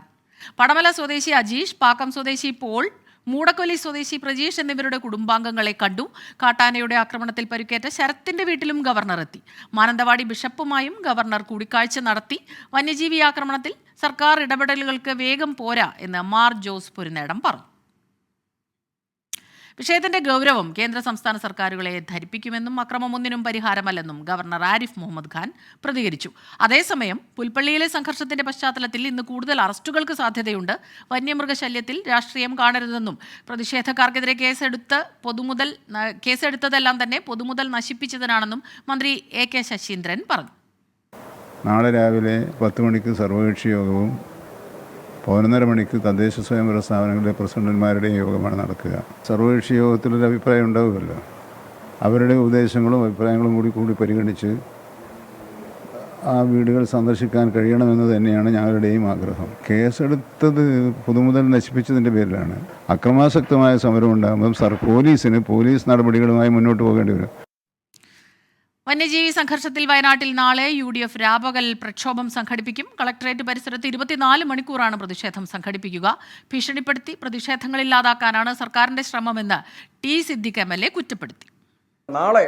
പടമല സ്വദേശി അജീഷ്, പാക്കം സ്വദേശി പോൾ, മൂടക്കൊല്ലി സ്വദേശി പ്രജീഷ് എന്നിവരുടെ കുടുംബാംഗങ്ങളെ കണ്ടു. കാട്ടാനയുടെ ആക്രമണത്തിൽ പരിക്കേറ്റ ശരത്തിന്റെ വീട്ടിലും ഗവർണർ എത്തി. മാനന്തവാടി ബിഷപ്പുമായും ഗവർണർ കൂടിക്കാഴ്ച നടത്തി. വന്യജീവി ആക്രമണത്തിൽ സർക്കാർ ഇടപെടലുകൾക്ക് വേഗം പോരാ എന്ന് മാർ ജോസ് പുരുന്നേടം പറഞ്ഞു. വിഷയത്തിന്റെ ഗൗരവം കേന്ദ്ര സംസ്ഥാന സർക്കാരുകളെ ധരിപ്പിക്കുമെന്നും അക്രമമൊന്നിനും പരിഹാരമല്ലെന്നും ഗവർണർ ആരിഫ് മുഹമ്മദ് ഖാൻ പ്രതികരിച്ചു. അതേസമയം പുൽപ്പള്ളിയിലെ സംഘർഷത്തിന്റെ പശ്ചാത്തലത്തിൽ ഇന്ന് കൂടുതൽ അറസ്റ്റുകൾക്ക് സാധ്യതയുണ്ട്. വന്യമൃഗശല്യത്തിൽ രാഷ്ട്രീയം കാണരുതെന്നും പ്രതിഷേധക്കാർക്കെതിരെ കേസെടുത്തതെല്ലാം തന്നെ പൊതുമുതൽ നശിപ്പിച്ചതിനാണെന്നും മന്ത്രി AK ശശീന്ദ്രൻ പറഞ്ഞു. നാളെ രാവിലെ 10 മണിക്ക് സർവകക്ഷി യോഗവും 11:30 മണിക്ക് തദ്ദേശ സ്വയംഭരണ സ്ഥാപനങ്ങളിലെ പ്രസിഡന്റുമാരുടെ യോഗമാണ് നടക്കുക. സർവകക്ഷി യോഗത്തിലൊരു അഭിപ്രായം ഉണ്ടാവുമല്ലോ. അവരുടെ ഉപദേശങ്ങളും അഭിപ്രായങ്ങളും കൂടി പരിഗണിച്ച് ആ വീടുകൾ സന്ദർശിക്കാൻ കഴിയണമെന്ന് തന്നെയാണ് ഞങ്ങളുടെയും ആഗ്രഹം. കേസെടുത്തത് പൊതുമുതൽ നശിപ്പിച്ചതിൻ്റെ പേരിലാണ്. അക്രമാസക്തമായ സമരം ഉണ്ടാകുമ്പം പോലീസ് നടപടികളുമായി മുന്നോട്ട് പോകേണ്ടി വരും. വന്യജീവി സംഘർഷത്തിൽ വയനാട്ടിൽ നാളെ UDF രാപകൽ പ്രക്ഷോഭം സംഘടിപ്പിക്കും. കളക്ടറേറ്റ് പരിസരത്ത് 24 മണിക്കൂറാണ് പ്രതിഷേധം സംഘടിപ്പിക്കുക. ഭീഷണിപ്പെടുത്തി പ്രതിഷേധങ്ങളില്ലാതാക്കാനാണ് സർക്കാരിന്റെ ശ്രമമെന്ന് T. സിദ്ദിഖ് MLA കുറ്റപ്പെടുത്തി. നാളെ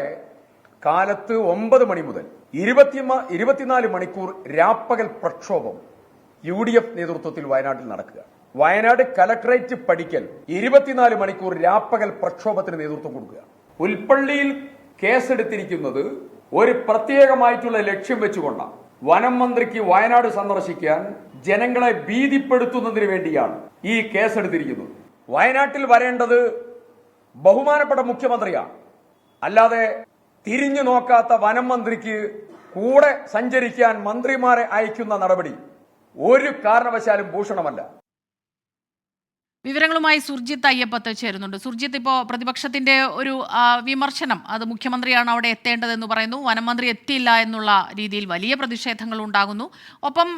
കാലത്ത് 9 മണി മുതൽ 24 മണിക്കൂർ രാപ്പകൽ പ്രക്ഷോഭം UDF നേതൃത്വത്തിൽ വയനാട്ടിൽ നടക്കുക. വയനാട് കളക്ടറേറ്റ് പടിക്കൽ 24 മണിക്കൂർ രാപ്പകൽ പ്രക്ഷോഭത്തിന് നേതൃത്വം കൊടുക്കുക. പുൽപ്പള്ളിയിൽ കേസെടുത്തിരിക്കുന്നത് ഒരു പ്രത്യേകമായിട്ടുള്ള ലക്ഷ്യം വെച്ചുകൊണ്ടാണ്. വനം മന്ത്രിക്ക് വയനാട് സന്ദർശിക്കാൻ ജനങ്ങളെ ഭീതിപ്പെടുത്തുന്നതിന് വേണ്ടിയാണ് ഈ കേസെടുത്തിരിക്കുന്നത്. വയനാട്ടിൽ വരേണ്ടത് ബഹുമാനപ്പെട്ട മുഖ്യമന്ത്രിയാണ്. അല്ലാതെ തിരിഞ്ഞു നോക്കാത്ത വനം മന്ത്രിക്ക് കൂടെ സഞ്ചരിക്കാൻ മന്ത്രിമാരെ അയക്കുന്ന നടപടി ഒരു കാരണവശാലും ഭൂഷണമല്ല. വിവരങ്ങളുമായി സുർജിത്ത് അയ്യപ്പത്ത് ചേരുന്നുണ്ട്. സുർജിത്ത്, ഇപ്പോൾ പ്രതിപക്ഷത്തിന്റെ ഒരു വിമർശനം, അത് മുഖ്യമന്ത്രിയാണ് അവിടെ എത്തേണ്ടതെന്ന് പറയുന്നു. വനമന്ത്രി എത്തിയില്ല എന്നുള്ള രീതിയിൽ വലിയ പ്രതിഷേധങ്ങൾ ഉണ്ടാകുന്നു. ഒപ്പം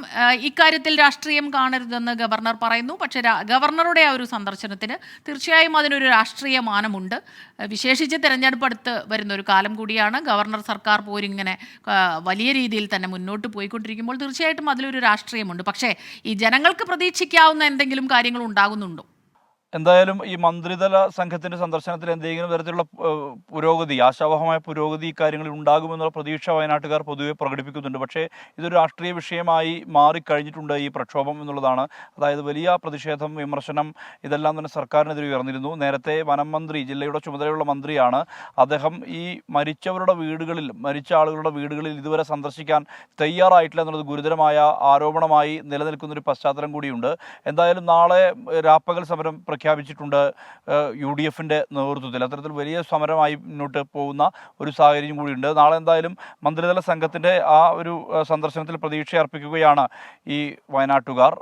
ഇക്കാര്യത്തിൽ രാഷ്ട്രീയം കാണരുതെന്ന് ഗവർണർ പറയുന്നു. പക്ഷേ ഗവർണറുടെ ആ ഒരു സന്ദർശനത്തിന് തീർച്ചയായും അതിനൊരു രാഷ്ട്രീയ മാനമുണ്ട്. വിശേഷിച്ച് തെരഞ്ഞെടുപ്പ് അടുത്ത് വരുന്ന ഒരു കാലം കൂടിയാണ്. ഗവർണർ സർക്കാർ പോരിങ്ങനെ വലിയ രീതിയിൽ തന്നെ മുന്നോട്ട് പോയിക്കൊണ്ടിരിക്കുമ്പോൾ തീർച്ചയായിട്ടും അതിലൊരു രാഷ്ട്രീയമുണ്ട്. പക്ഷേ ഈ ജനങ്ങൾക്ക് പ്രതീക്ഷിക്കാവുന്ന എന്തെങ്കിലും കാര്യങ്ങൾ ഉണ്ടാകുന്നുണ്ടോ? എന്തായാലും ഈ മന്ത്രിതല സംഘത്തിന്റെ സന്ദർശനത്തിൽ എന്തെങ്കിലും തരത്തിലുള്ള പുരോഗതി, ആശാവഹമായ പുരോഗതി ഇക്കാര്യങ്ങളിൽ ഉണ്ടാകുമെന്നുള്ള പ്രതീക്ഷ വയനാട്ടുകാർ പൊതുവെ പ്രകടിപ്പിക്കുന്നുണ്ട്. പക്ഷേ ഇതൊരു രാഷ്ട്രീയ വിഷയമായി മാറിക്കഴിഞ്ഞിട്ടുണ്ട് ഈ പ്രക്ഷോഭം എന്നുള്ളതാണ്. അതായത് വലിയ പ്രതിഷേധം, വിമർശനം ഇതെല്ലാം തന്നെ സർക്കാരിനെതിരെ ഉയർന്നിരുന്നു. നേരത്തെ വനം മന്ത്രി, ജില്ലയുടെ ചുമതലയുള്ള മന്ത്രിയാണ്, അദ്ദേഹം ഈ മരിച്ച ആളുകളുടെ വീടുകളിൽ ഇതുവരെ സന്ദർശിക്കാൻ തയ്യാറായിട്ടില്ല എന്നുള്ളത് ഗുരുതരമായ ആരോപണമായി നിലനിൽക്കുന്നൊരു പശ്ചാത്തലം കൂടിയുണ്ട്. എന്തായാലും നാളെ രാപ്പകൽ സമരം പ്രഖ്യാപിച്ചിട്ടുണ്ട് UDF-ന്റെ നേതൃത്വത്തിൽ. അത്തരത്തിൽ വലിയ സമരമായി മുന്നോട്ട് പോകുന്ന ഒരു സാഹചര്യം കൂടിയുണ്ട്. നാളെ എന്തായാലും മന്ത്രിതല സംഘത്തിൻ്റെ ആ ഒരു സന്ദർശനത്തിൽ പ്രതീക്ഷ അർപ്പിക്കുകയാണ് ഈ വയനാട്ടുകാർ.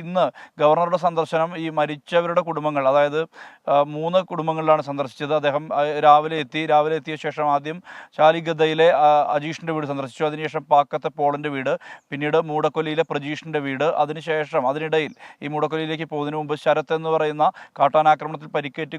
ഇന്ന് ഗവർണറുടെ സന്ദർശനം ഈ മരിച്ചവരുടെ കുടുംബങ്ങൾ, അതായത് 3 കുടുംബങ്ങളിലാണ് സന്ദർശിച്ചത്. അദ്ദേഹം രാവിലെ എത്തിയ ശേഷം ആദ്യം ചാലിഗദ്ദയിലെ അജീഷിൻ്റെ വീട് സന്ദർശിച്ചു. അതിനുശേഷം പാക്കത്തെ പോളിൻ്റെ വീട്, പിന്നീട് മൂടക്കൊല്ലിയിലെ പ്രജീഷിൻ്റെ വീട്. അതിനിടയിൽ ഈ മൂടക്കൊല്ലിയിലേക്ക് പോകുന്നതിന് മുമ്പ് ശരത്ത് എന്ന് പറയുന്ന കാട്ടാനാക്രമണത്തിൽ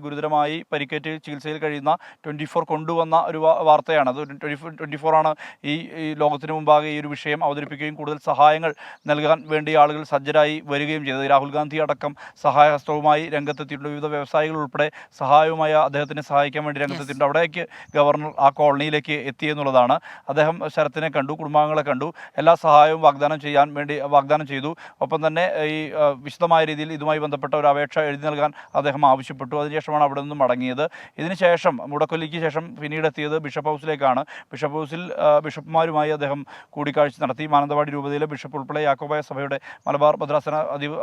ഗുരുതരമായി പരിക്കേറ്റ് ചികിത്സയിൽ കഴിയുന്ന 24 കൊണ്ടുവന്ന ഒരു വാർത്തയാണ്. അത് 24 ആണ് ഈ ലോകത്തിന് മുമ്പാകെ ഈ ഒരു വിഷയം അവതരിപ്പിക്കുകയും കൂടുതൽ സഹായങ്ങൾ നൽകാൻ വേണ്ടി ആളുകൾ സജ്ജരായി വരികയും ചെയ്തത്. രാഹുൽ ഗാന്ധി അടക്കം സഹായഹസ്തവുമായി രംഗത്തെത്തിയിട്ടുണ്ട്. വിവിധ വ്യവസായികൾ ഉൾപ്പെടെ സഹായവുമായി അദ്ദേഹത്തിനെ സഹായിക്കാൻ വേണ്ടി രംഗത്തെത്തിയിട്ടുണ്ട്. അവിടേക്ക് ഗവർണർ ആ കോളനിയിലേക്ക് എത്തിയെന്നുള്ളതാണ്. അദ്ദേഹം ശരത്തിനെ കണ്ടു, കുടുംബാംഗങ്ങളെ കണ്ടു, എല്ലാ സഹായവും വാഗ്ദാനം ചെയ്തു. ഒപ്പം തന്നെ ഈ വിശദമായ രീതിയിൽ ഇതുമായി ബന്ധപ്പെട്ട ഒരു അപേക്ഷ എഴുതി നൽകാൻ അദ്ദേഹം ആവശ്യപ്പെട്ടു. അതിനുശേഷമാണ് അവിടെ നിന്നും മടങ്ങിയത്. ഇതിനുശേഷം മൂടക്കൊല്ലിക്ക് ശേഷം പിന്നീട് എത്തിയത് ബിഷപ്പ് ഹൗസിലേക്കാണ്. ബിഷപ്പ് ഹൗസിൽ ബിഷപ്പുമാരുമായി അദ്ദേഹം കൂടിക്കാഴ്ച നടത്തി. മാനന്തവാടി രൂപതയിലെ ബിഷപ്പ് ഉൾപ്പെടെ യാക്കോബായ സഭയുടെ മലബാർ ഭദ്രാസന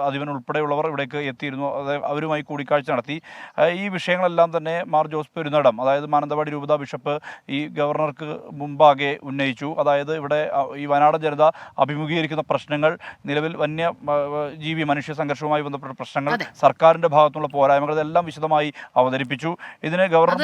അധിപൻ ഉൾപ്പെടെയുള്ളവർ ഇവിടേക്ക് എത്തിയിരുന്നു. അവരുമായി കൂടിക്കാഴ്ച നടത്തി. ഈ വിഷയങ്ങളെല്ലാം തന്നെ മാർ ജോസ് പെരുന്നടം, അതായത് മാനന്തവാടി രൂപത ബിഷപ്പ്, ഈ ഗവർണർക്ക് മുമ്പാകെ ഉന്നയിച്ചു. അതായത് ഇവിടെ ഈ വയനാടൻ ജനത അഭിമുഖീകരിക്കുന്ന പ്രശ്നങ്ങൾ, നിലവിൽ വന്യജീവി മനുഷ്യ സംഘർഷവുമായി ബന്ധപ്പെട്ട പ്രശ്നങ്ങൾ, സർക്കാരിന്റെ ഭാഗത്തുള്ള പോരായ്മകൾ, ഇതെല്ലാം വിശദമായി അവതരിപ്പിച്ചു. ഇതിന് ഗവർണർ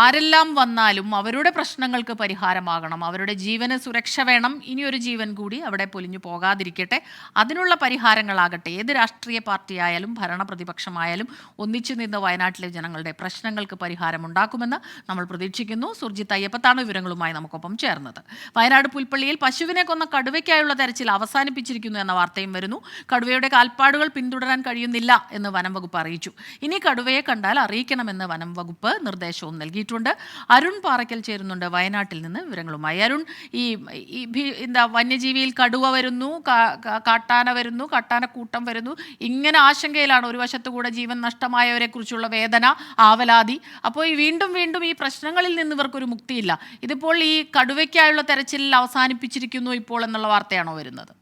ആരെല്ലാം വന്നാലും അവരുടെ പ്രശ്നങ്ങൾക്ക് പരിഹാരമാകണം, അവരുടെ ജീവന് സുരക്ഷ വേണം, ഇനിയൊരു ജീവൻ കൂടി അവിടെ പൊലിഞ്ഞു പോകാതിരിക്കട്ടെ, അതിനുള്ള പരിഹാരങ്ങളാകട്ടെ. ഏത് രാഷ്ട്രീയ പാർട്ടിയായാലും ഭരണപ്രതിപക്ഷമായാലും ഒന്നിച്ചു നിന്ന് വയനാട്ടിലെ ജനങ്ങളുടെ പ്രശ്നങ്ങൾക്ക് പരിഹാരമുണ്ടാക്കുമെന്ന് നമ്മൾ പ്രതീക്ഷിക്കുന്നു. സുർജിത്ത് അയ്യപ്പത്താണ് വിവരങ്ങളുമായി നമുക്കൊപ്പം ചേർന്നത്. വയനാട് പുൽപ്പള്ളിയിൽ പശുവിനെ കൊന്ന കടുവയ്ക്കായുള്ള തെരച്ചിൽ അവസാനിപ്പിച്ചിരിക്കുന്നു എന്ന വാർത്തയും വരുന്നു. കടുവയുടെ കാൽപ്പാടുകൾ പിന്തുടരാൻ കഴിയുന്നില്ല എന്ന് വനം വകുപ്പ് അറിയിച്ചു. ഇനി കടുവയെ കണ്ടാൽ അറിയിക്കണമെന്ന് വനം വകുപ്പ് നിർദ്ദേശവും നൽകിയിട്ടുണ്ട്. അരുൺ പാറയ്ക്കൽ ചേരുന്നുണ്ട് വയനാട്ടിൽ നിന്ന് വിവരങ്ങളുമായി. അരുൺ, ഈ വന്യജീവിയിൽ കടുവ വരുന്നു, കാട്ടാന വരുന്നു, കാട്ടാനക്കൂട്ടം വരുന്നു, ഇങ്ങനെ ആശങ്കയിലാണ്. ഒരു വശത്തുകൂടെ ജീവൻ നഷ്ടമായവരെ കുറിച്ചുള്ള വേദന, ആവലാതി. അപ്പോൾ ഈ വീണ്ടും ഈ പ്രശ്നങ്ങളിൽ നിന്ന് ഇവർക്കൊരു മുക്തിയില്ല. ഇതിപ്പോൾ ഈ കടുവയ്ക്കായുള്ള തെരച്ചിൽ അവസാനിപ്പിച്ചിരിക്കുന്നു ഇപ്പോൾ എന്നുള്ള വാർത്തയാണോ വരുന്നത്?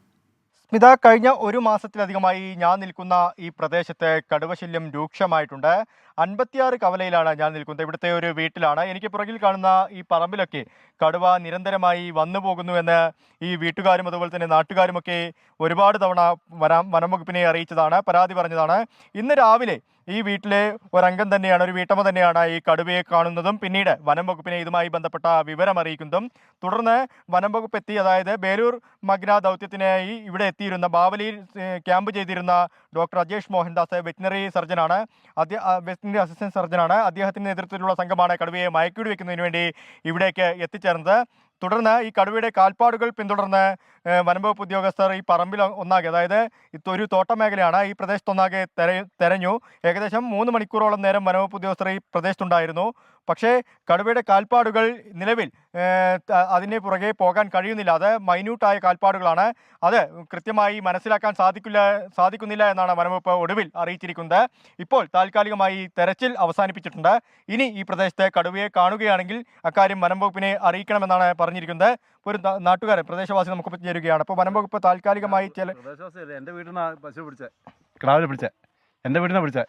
സ്മിത, കഴിഞ്ഞ 1 മാസത്തിലധികമായി ഞാൻ നിൽക്കുന്ന ഈ പ്രദേശത്ത് കടുവശല്യം രൂക്ഷമായിട്ടുണ്ട്. 56 കവലയിലാണ് ഞാൻ നിൽക്കുന്നത്. ഇവിടുത്തെ ഒരു വീട്ടിലാണ്. എനിക്ക് പുറകിൽ കാണുന്ന ഈ പറമ്പിലൊക്കെ കടുവ നിരന്തരമായി വന്നു പോകുന്നുവെന്ന് ഈ വീട്ടുകാരും അതുപോലെ തന്നെ നാട്ടുകാരുമൊക്കെ ഒരുപാട് തവണ വനം വകുപ്പിനെ അറിയിച്ചതാണ്, പരാതി പറഞ്ഞതാണ്. ഇന്ന് രാവിലെ ഈ വീട്ടിലെ ഒരംഗം തന്നെയാണ്, ഒരു വീട്ടമ്മ തന്നെയാണ് ഈ കടുവയെ കാണുന്നതും പിന്നീട് വനം വകുപ്പിനെ ഇതുമായി ബന്ധപ്പെട്ട വിവരം അറിയിക്കുന്നതും. തുടർന്ന് വനം വകുപ്പ് എത്തി, അതായത് ബേലൂർ മഗ്ന ദൗത്യത്തിനായി ഇവിടെ എത്തിയിരുന്ന, ബാവലിയിൽ ക്യാമ്പ് ചെയ്തിരുന്ന ഡോക്ടർ അജേഷ് മോഹൻദാസ് വെറ്റിനറി സർജനാണ്, വെറ്റിനറി അസിസ്റ്റന്റ് സർജനാണ്. അദ്ദേഹത്തിന്റെ നേതൃത്വത്തിലുള്ള സംഘമാണ് കടുവയെ മയക്കുവെടി വെക്കുന്നതിന് വേണ്ടി ഇവിടേക്ക് എത്തിച്ചേർന്നത്. തുടർന്ന് ഈ കടുവയുടെ കാൽപ്പാടുകൾ പിന്തുടർന്ന് വനംവകുപ്പ് ഉദ്യോഗസ്ഥർ ഈ പറമ്പിൽ ഒന്നാകെ, അതായത് ഒരു തോട്ടമേഖലയാണ്, ഈ പ്രദേശത്തൊന്നാകെ തെരഞ്ഞു. ഏകദേശം 3 മണിക്കൂറോളം നേരം വനംവകുപ്പ് ഉദ്യോഗസ്ഥർ ഈ പ്രദേശത്തുണ്ടായിരുന്നു. പക്ഷേ കടുവയുടെ കാൽപ്പാടുകൾ നിലവിൽ അതിന് പുറകെ പോകാൻ കഴിയുന്നില്ല. അത് മൈന്യൂട്ടായ കാൽപ്പാടുകളാണ്. അത് കൃത്യമായി മനസ്സിലാക്കാൻ സാധിക്കുന്നില്ല എന്നാണ് വനംവകുപ്പ് ഒടുവിൽ അറിയിച്ചിരിക്കുന്നത്. ഇപ്പോൾ താൽക്കാലികമായി തെരച്ചിൽ അവസാനിപ്പിച്ചിട്ടുണ്ട്. ഇനി ഈ പ്രദേശത്തെ കടുവയെ കാണുകയാണെങ്കിൽ അക്കാര്യം വനംവകുപ്പിനെ അറിയിക്കണമെന്നാണ് പറഞ്ഞിരിക്കുന്നത്. ഒരു നാട്ടുകാരൻ, പ്രദേശവാസി നമുക്കൊപ്പം ചേരുകയാണ്. അപ്പോൾ വനംവകുപ്പ് താൽക്കാലികമായി എൻ്റെ വീട്ടിൽ നിന്ന് പശു പിടിച്ചേ, കിടാവിനെ പിടിച്ചേ, എൻ്റെ വീട്ടിൽ നിന്ന് പിടിച്ചേ.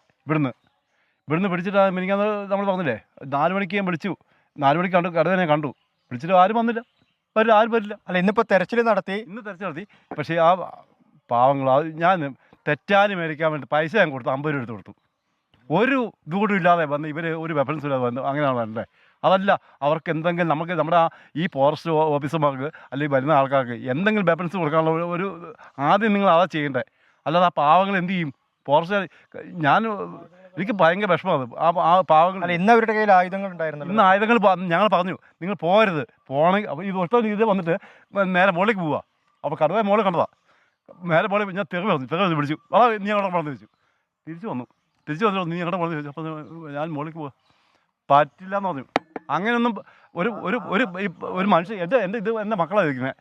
ഇവിടുന്ന് പിടിച്ചിട്ട് എനിക്കത് നമ്മൾ പറഞ്ഞില്ലേ, 4 മണിക്ക് ഞാൻ വിളിച്ചു. 4 മണിക്ക് കടുവനെ കണ്ടു. വിളിച്ചിട്ട് ആരും വന്നില്ല, ആരും വരില്ല. അല്ല, ഇന്നിപ്പോൾ തെരച്ചിൽ നടത്തി. പക്ഷേ ആ പാവങ്ങൾ, ഞാൻ തെറ്റാന് മേടിക്കാൻ വേണ്ടി പൈസ ഞാൻ കൊടുത്തു, 50 രൂപ എടുത്ത് കൊടുത്തു. ഒരു ഇതുകൂടും ഇല്ലാതെ വന്ന് ഇവർ ഒരു വെപ്പൺസ് ഇല്ലാതെ വന്നു. അങ്ങനെയാണ് വരണ്ടേ? അതല്ല, അവർക്ക് എന്തെങ്കിലും നമ്മുടെ ഈ ഫോറസ്റ്റ് ഓഫീസർമാർക്ക് അല്ലെങ്കിൽ വരുന്ന ആൾക്കാർക്ക് എന്തെങ്കിലും വെപ്പൺസ് കൊടുക്കാനുള്ള ഒരു ആദ്യം നിങ്ങൾ അതാ ചെയ്യേണ്ടത്. അല്ലാതെ ആ പാവങ്ങൾ എന്ത് ചെയ്യും? ഫോറസ്റ്റ് എനിക്ക് ഭയങ്കര വിഷമമാണ് ആ പാവങ്ങൾ. ഇന്ന് അവരുടെ കയ്യിൽ ആയുധങ്ങൾ ഉണ്ടായിരുന്നു. ഇന്ന് ആയുധങ്ങൾ ഞങ്ങൾ പറഞ്ഞു നിങ്ങൾ പോകരുത്, പോകണമെങ്കിൽ അപ്പോൾ ഇത് വന്നിട്ട് നേരെ മുകളിലേക്ക് പോവുക. അപ്പോൾ കടുവ മുകളിൽ കണ്ടതാ, നേരെ മുകളിൽ ഞാൻ തെറി വിളിച്ചു. അതാ നീ ഞങ്ങളുടെ മുകളിൽ വെച്ചു. തിരിച്ചു വന്നിട്ട് നീ ഞങ്ങളുടെ മുകളിൽ വെച്ചു. അപ്പോൾ ഞാൻ മുകളിലേക്ക് പോവാ പറ്റില്ല എന്ന് പറഞ്ഞു. അങ്ങനെയൊന്നും ഒരു മനുഷ്യൻ എൻ്റെ മക്കളാണ് ഇരിക്കുന്നത്.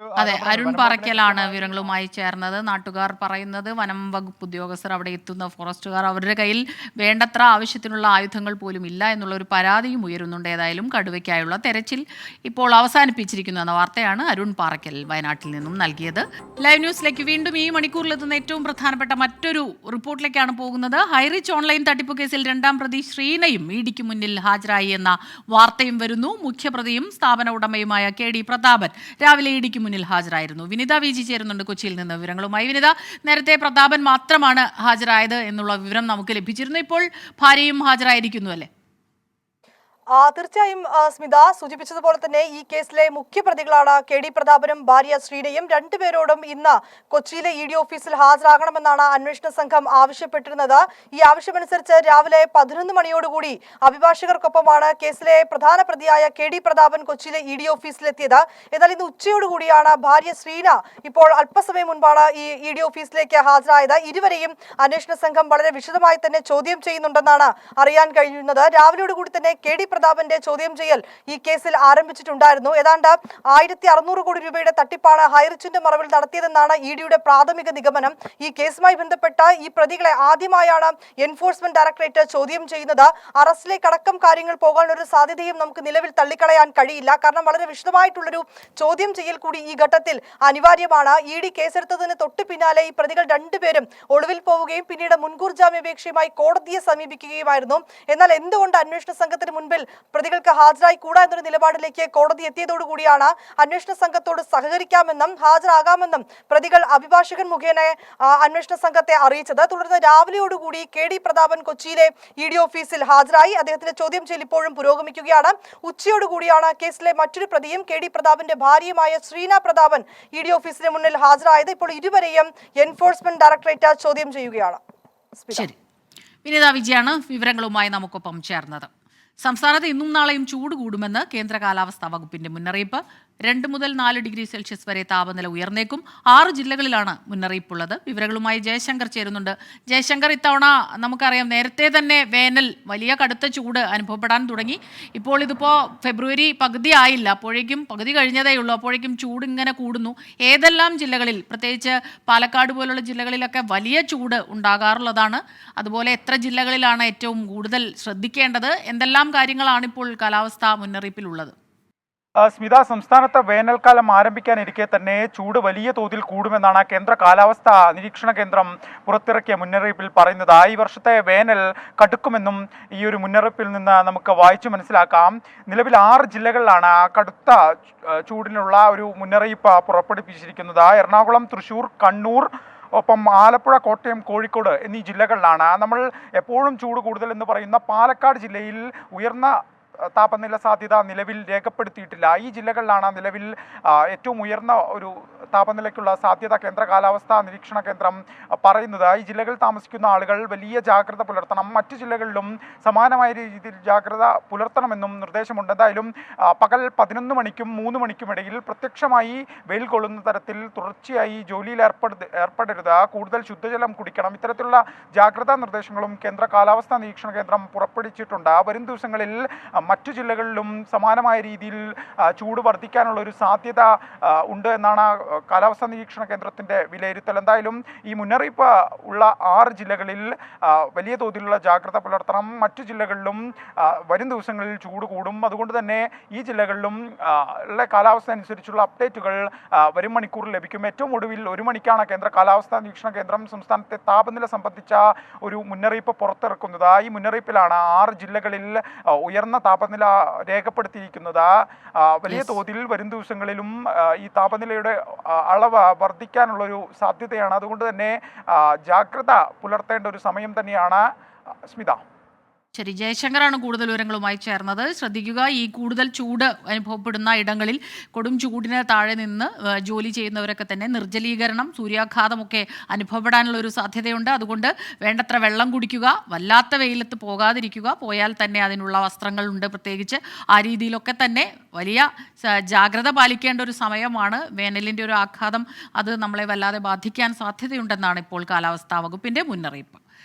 അതെ, അരുൺ പാറയ്ക്കലാണ് വിവരങ്ങളുമായി ചേർന്നത്. നാട്ടുകാർ പറയുന്നത് വനം വകുപ്പ് ഉദ്യോഗസ്ഥർ, അവിടെ എത്തുന്ന ഫോറസ്റ്റുകാർ, അവരുടെ കയ്യിൽ വേണ്ടത്ര ആവശ്യത്തിനുള്ള ആയുധങ്ങൾ പോലും ഇല്ല എന്നുള്ള ഒരു പരാതിയും ഉയരുന്നുണ്ട്. ഏതായാലും കടുവയ്ക്കായുള്ള തെരച്ചിൽ ഇപ്പോൾ അവസാനിപ്പിച്ചിരിക്കുന്നു എന്ന വാർത്തയാണ് അരുൺ പാറയ്ക്കൽ വയനാട്ടിൽ നിന്നും നൽകിയത്. ലൈവ് ന്യൂസിലേക്ക് വീണ്ടും ഈ മണിക്കൂറിലെത്തുന്ന ഏറ്റവും പ്രധാനപ്പെട്ട മറ്റൊരു റിപ്പോർട്ടിലേക്കാണ് പോകുന്നത്. ഹൈറിച്ച് ഓൺലൈൻ തട്ടിപ്പ് കേസിൽ രണ്ടാം പ്രതി ശ്രീനയും ഇഡിക്ക് മുന്നിൽ ഹാജരായി എന്ന വാർത്തയും വരുന്നു. മുഖ്യപ്രതിയും സ്ഥാപന ഉടമയുമായ KD പ്രതാപൻ രാവിലെ ഇഡിക്ക് മുന്നിൽ ഹാജരായിരുന്നു. വിനിത VG ചേരുന്നുണ്ട് കൊച്ചിയിൽ നിന്ന് വിവരങ്ങളുമായി. വിനിത, നേരത്തെ പ്രതാപൻ മാത്രമാണ് ഹാജരായത് എന്നുള്ള വിവരം നമുക്ക് ലഭിച്ചിരുന്നു. ഇപ്പോൾ ഭാര്യയും ഹാജരായിരിക്കുന്നു അല്ലേ? തീർച്ചയായും സ്മിത സൂചിപ്പിച്ചതുപോലെ തന്നെ ഈ കേസിലെ മുഖ്യപ്രതികളാണ് KD പ്രതാപനും ഭാര്യ ശ്രീനയും. രണ്ടുപേരോടും ഇന്ന് കൊച്ചിയിലെ ED ഓഫീസിൽ ഹാജരാകണമെന്നാണ് അന്വേഷണ സംഘം ആവശ്യപ്പെട്ടിരുന്നത്. ഈ ആവശ്യമനുസരിച്ച് രാവിലെ 11 മണിയോടുകൂടി അഭിഭാഷകർക്കൊപ്പമാണ് കേസിലെ പ്രധാന പ്രതിയായ KD പ്രതാപൻ കൊച്ചിയിലെ ED ഓഫീസിലെത്തിയത്. എന്നാൽ ഇന്ന് ഉച്ചയോടുകൂടിയാണ് ഭാര്യ ശ്രീന ഇപ്പോൾ അല്പസമയം മുൻപാണ് ഈ ED ഓഫീസിലേക്ക് ഹാജരായത്. ഇരുവരെയും അന്വേഷണ സംഘം വളരെ വിശദമായി തന്നെ ചോദ്യം ചെയ്യുന്നുണ്ടെന്നാണ് അറിയാൻ കഴിയുന്നത്. രാവിലെയോടുകൂടി തന്നെ KD പ്രതാപന്റെ ചോദ്യം ചെയ്യൽ ഈ കേസിൽ ആരംഭിച്ചിട്ടുണ്ടായിരുന്നു. ഏതാണ്ട് 1600 കോടി രൂപയുടെ തട്ടിപ്പാണ് ഹൈറിച്ചിന്റെ മറവിൽ നടത്തിയതെന്നാണ് EDയുടെ പ്രാഥമിക നിഗമനം. ഈ കേസുമായി ബന്ധപ്പെട്ട ഈ പ്രതികളെ ആദ്യമായാണ് എൻഫോഴ്സ്മെന്റ് ഡയറക്ടറേറ്റ് ചോദ്യം ചെയ്യുന്നത്. അറസ്റ്റിലേക്കടക്കം കാര്യങ്ങൾ പോകാനുള്ള ഒരു സാധ്യതയും നമുക്ക് നിലവിൽ തള്ളിക്കളയാൻ കഴിയില്ല. കാരണം വളരെ വിശദമായിട്ടുള്ളൊരു ചോദ്യം ചെയ്യൽ കൂടി ഈ ഘട്ടത്തിൽ അനിവാര്യമാണ്. ED കേസെടുത്തതിന് തൊട്ട് പിന്നാലെ ഈ പ്രതികൾ രണ്ടുപേരും ഒളിവിൽ പോവുകയും പിന്നീട് മുൻകൂർ ജാമ്യാപേക്ഷയുമായി കോടതിയെ സമീപിക്കുകയുമായിരുന്നു. എന്നാൽ എന്തുകൊണ്ട് അന്വേഷണ സംഘത്തിന് മുൻപിൽ പ്രതികൾക്ക് ഹാജരായി കൂടാ എന്നൊരു നിലപാടിലേക്ക് കോടതി എത്തിയതോടുകൂടിയാണ് അന്വേഷണ സംഘത്തോട് സഹകരിക്കാമെന്നും ഹാജരാകാമെന്നും പ്രതികൾ അഭിഭാഷകൻ മുഖേന അന്വേഷണ സംഘത്തെ അറിയിച്ചത്. തുടർന്ന് രാവിലെയോടുകൂടി KD പ്രതാപൻ കൊച്ചിയിലെ ED ഓഫീസിൽ ഹാജരായി. അദ്ദേഹത്തിന്റെ ചോദ്യം ചെയ്യൽ ഇപ്പോഴും പുരോഗമിക്കുകയാണ്. ഉച്ചയോടുകൂടിയാണ് കേസിലെ മറ്റൊരു പ്രതിയും KD പ്രതാപന്റെ ഭാര്യയുമായ ശ്രീന പ്രതാപൻ ED ഓഫീസിന് മുന്നിൽ ഹാജരായത്. ഇപ്പോൾ ഇരുവരെയും എൻഫോഴ്സ്മെന്റ് ഡയറക്ടറേറ്റ് ചോദ്യം ചെയ്യുകയാണ്. ശരി, വിനിത വിജയാണ് വിവരങ്ങളുമായി നമുക്കൊപ്പം ചേർന്നത്. സംസ്ഥാനത്ത് ഇന്നും നാളെയും ചൂട് കൂടുമെന്ന് കേന്ദ്ര കാലാവസ്ഥാ വകുപ്പിന്റെ മുന്നറിയിപ്പ്. 2 മുതൽ 4 ഡിഗ്രി സെൽഷ്യസ് വരെ താപനില ഉയർന്നേക്കും. 6 ജില്ലകളിലാണ് മുന്നറിയിപ്പുള്ളത്. വിവരങ്ങളുമായി ജയശങ്കർ ചേരുന്നുണ്ട്. ജയശങ്കർ, ഇത്തവണ നമുക്കറിയാം നേരത്തെ തന്നെ വേനൽ വലിയ കടുത്ത ചൂട് അനുഭവപ്പെടാൻ തുടങ്ങി. ഇതിപ്പോൾ ഫെബ്രുവരി പകുതി ആയില്ല, അപ്പോഴേക്കും പകുതി കഴിഞ്ഞതേ ഉള്ളൂ, അപ്പോഴേക്കും ചൂട് ഇങ്ങനെ കൂടുന്നു. ഏതെല്ലാം ജില്ലകളിൽ, പ്രത്യേകിച്ച് പാലക്കാട് പോലുള്ള ജില്ലകളിലൊക്കെ വലിയ ചൂട് ഉണ്ടാകാറുള്ളതാണ്. അതുപോലെ എത്ര ജില്ലകളിലാണ് ഏറ്റവും കൂടുതൽ ശ്രദ്ധിക്കേണ്ടത്? എന്തെല്ലാം കാര്യങ്ങളാണ് ഇപ്പോൾ കാലാവസ്ഥാ മുന്നറിയിപ്പിലുള്ളത്? സ്മിത, സംസ്ഥാനത്ത് വേനൽക്കാലം ആരംഭിക്കാനിരിക്കെ തന്നെ ചൂട് വലിയ തോതിൽ കൂടുമെന്നാണ് കേന്ദ്ര കാലാവസ്ഥാ നിരീക്ഷണ കേന്ദ്രം പുറത്തിറക്കിയ മുന്നറിയിപ്പിൽ പറയുന്നത്. ഈ വർഷത്തെ വേനൽ കടുക്കുമെന്നും ഈ ഒരു മുന്നറിയിപ്പിൽ നിന്ന് നമുക്ക് വായിച്ചു മനസ്സിലാക്കാം. നിലവിൽ 6 ജില്ലകളിലാണ് കടുത്ത ചൂടിനുള്ള ഒരു മുന്നറിയിപ്പ് പുറപ്പെടുവിച്ചിരിക്കുന്നത്. എറണാകുളം, തൃശ്ശൂർ, കണ്ണൂർ, ഒപ്പം ആലപ്പുഴ, കോട്ടയം, കോഴിക്കോട് എന്നീ ജില്ലകളിലാണ്. നമ്മൾ എപ്പോഴും ചൂട് കൂടുതൽ എന്ന് പറയുന്ന പാലക്കാട് ജില്ലയിൽ ഉയർന്ന താപനില സാധ്യത നിലവിൽ രേഖപ്പെടുത്തിയിട്ടില്ല. ഈ ജില്ലകളിലാണ് നിലവിൽ ഏറ്റവും ഉയർന്ന ഒരു താപനിലയ്ക്കുള്ള സാധ്യത കേന്ദ്ര കാലാവസ്ഥാ നിരീക്ഷണ കേന്ദ്രം പറയുന്നത്. ഈ ജില്ലകളിൽ താമസിക്കുന്ന ആളുകൾ വലിയ ജാഗ്രത പുലർത്തണം. മറ്റു ജില്ലകളിലും സമാനമായ രീതിയിൽ ജാഗ്രത പുലർത്തണമെന്നും നിർദ്ദേശമുണ്ട്. എന്തായാലും പകൽ 11 മണിക്കും 3 മണിക്കും ഇടയിൽ പ്രത്യക്ഷമായി വെയിൽ കൊള്ളുന്ന തരത്തിൽ തുടർച്ചയായി ജോലിയിൽ ഏർപ്പെടരുത്. കൂടുതൽ ശുദ്ധജലം കുടിക്കണം. ഇത്തരത്തിലുള്ള ജാഗ്രതാ നിർദ്ദേശങ്ങളും കേന്ദ്ര കാലാവസ്ഥാ നിരീക്ഷണ കേന്ദ്രം പുറപ്പെടുവിച്ചിട്ടുണ്ട്. വരും ദിവസങ്ങളിൽ മറ്റു ജില്ലകളിലും സമാനമായ രീതിയിൽ ചൂട് വർദ്ധിക്കാനുള്ള ഒരു സാധ്യത ഉണ്ട് എന്നാണ് കാലാവസ്ഥാ നിരീക്ഷണ കേന്ദ്രത്തിൻ്റെ വിലയിരുത്തൽ. എന്തായാലും ഈ മുന്നറിയിപ്പ് ഉള്ള 6 ജില്ലകളിൽ വലിയ തോതിലുള്ള ജാഗ്രത പുലർത്തണം. മറ്റു ജില്ലകളിലും വരും ദിവസങ്ങളിൽ ചൂട് കൂടും. അതുകൊണ്ട് തന്നെ ഈ ജില്ലകളിലും ഉള്ള കാലാവസ്ഥ അനുസരിച്ചുള്ള അപ്ഡേറ്റുകൾ വരും മണിക്കൂറിൽ ലഭിക്കും. ഏറ്റവും ഒടുവിൽ 1 മണിക്കാണ് കേന്ദ്ര കാലാവസ്ഥാ നിരീക്ഷണ കേന്ദ്രം സംസ്ഥാനത്തെ താപനില സംബന്ധിച്ച ഒരു മുന്നറിയിപ്പ് പുറത്തിറക്കുന്നത്. ഈ മുന്നറിയിപ്പിലാണ് 6 ജില്ലകളിൽ ഉയർന്ന താപനില രേഖപ്പെടുത്തിയിരിക്കുന്നത്. വലിയ തോതിൽ വരും ദിവസങ്ങളിലും ഈ താപനിലയുടെ അളവ് വർദ്ധിക്കാനുള്ളൊരു സാധ്യതയാണ്. അതുകൊണ്ട് തന്നെ ജാഗ്രത പുലർത്തേണ്ട ഒരു സമയം തന്നെയാണ് സ്മിത. ശരി, ജയശങ്കറാണ് കൂടുതൽ വിവരങ്ങളുമായി ചേർന്നത്. ശ്രദ്ധിക്കുക, ഈ കൂടുതൽ ചൂട് അനുഭവപ്പെടുന്ന ഇടങ്ങളിൽ കൊടും ചൂടിന് താഴെ നിന്ന് ജോലി ചെയ്യുന്നവരൊക്കെ തന്നെ നിർജ്ജലീകരണം, സൂര്യാഘാതമൊക്കെ അനുഭവപ്പെടാനുള്ള ഒരു സാധ്യതയുണ്ട്. അതുകൊണ്ട് വേണ്ടത്ര വെള്ളം കുടിക്കുക, വല്ലാത്ത വെയിലത്ത് പോകാതിരിക്കുക. പോയാൽ തന്നെ അതിനുള്ള വസ്ത്രങ്ങളുണ്ട്. പ്രത്യേകിച്ച് ആ രീതിയിലൊക്കെ തന്നെ വലിയ ജാഗ്രത പാലിക്കേണ്ട ഒരു സമയമാണ്. വേനലിൻ്റെ ഒരു ആഘാതം അത് നമ്മളെ വല്ലാതെ ബാധിക്കാൻ സാധ്യതയുണ്ടെന്നാണ് ഇപ്പോൾ കാലാവസ്ഥാ വകുപ്പിൻ്റെ മുന്നറിയിപ്പ്.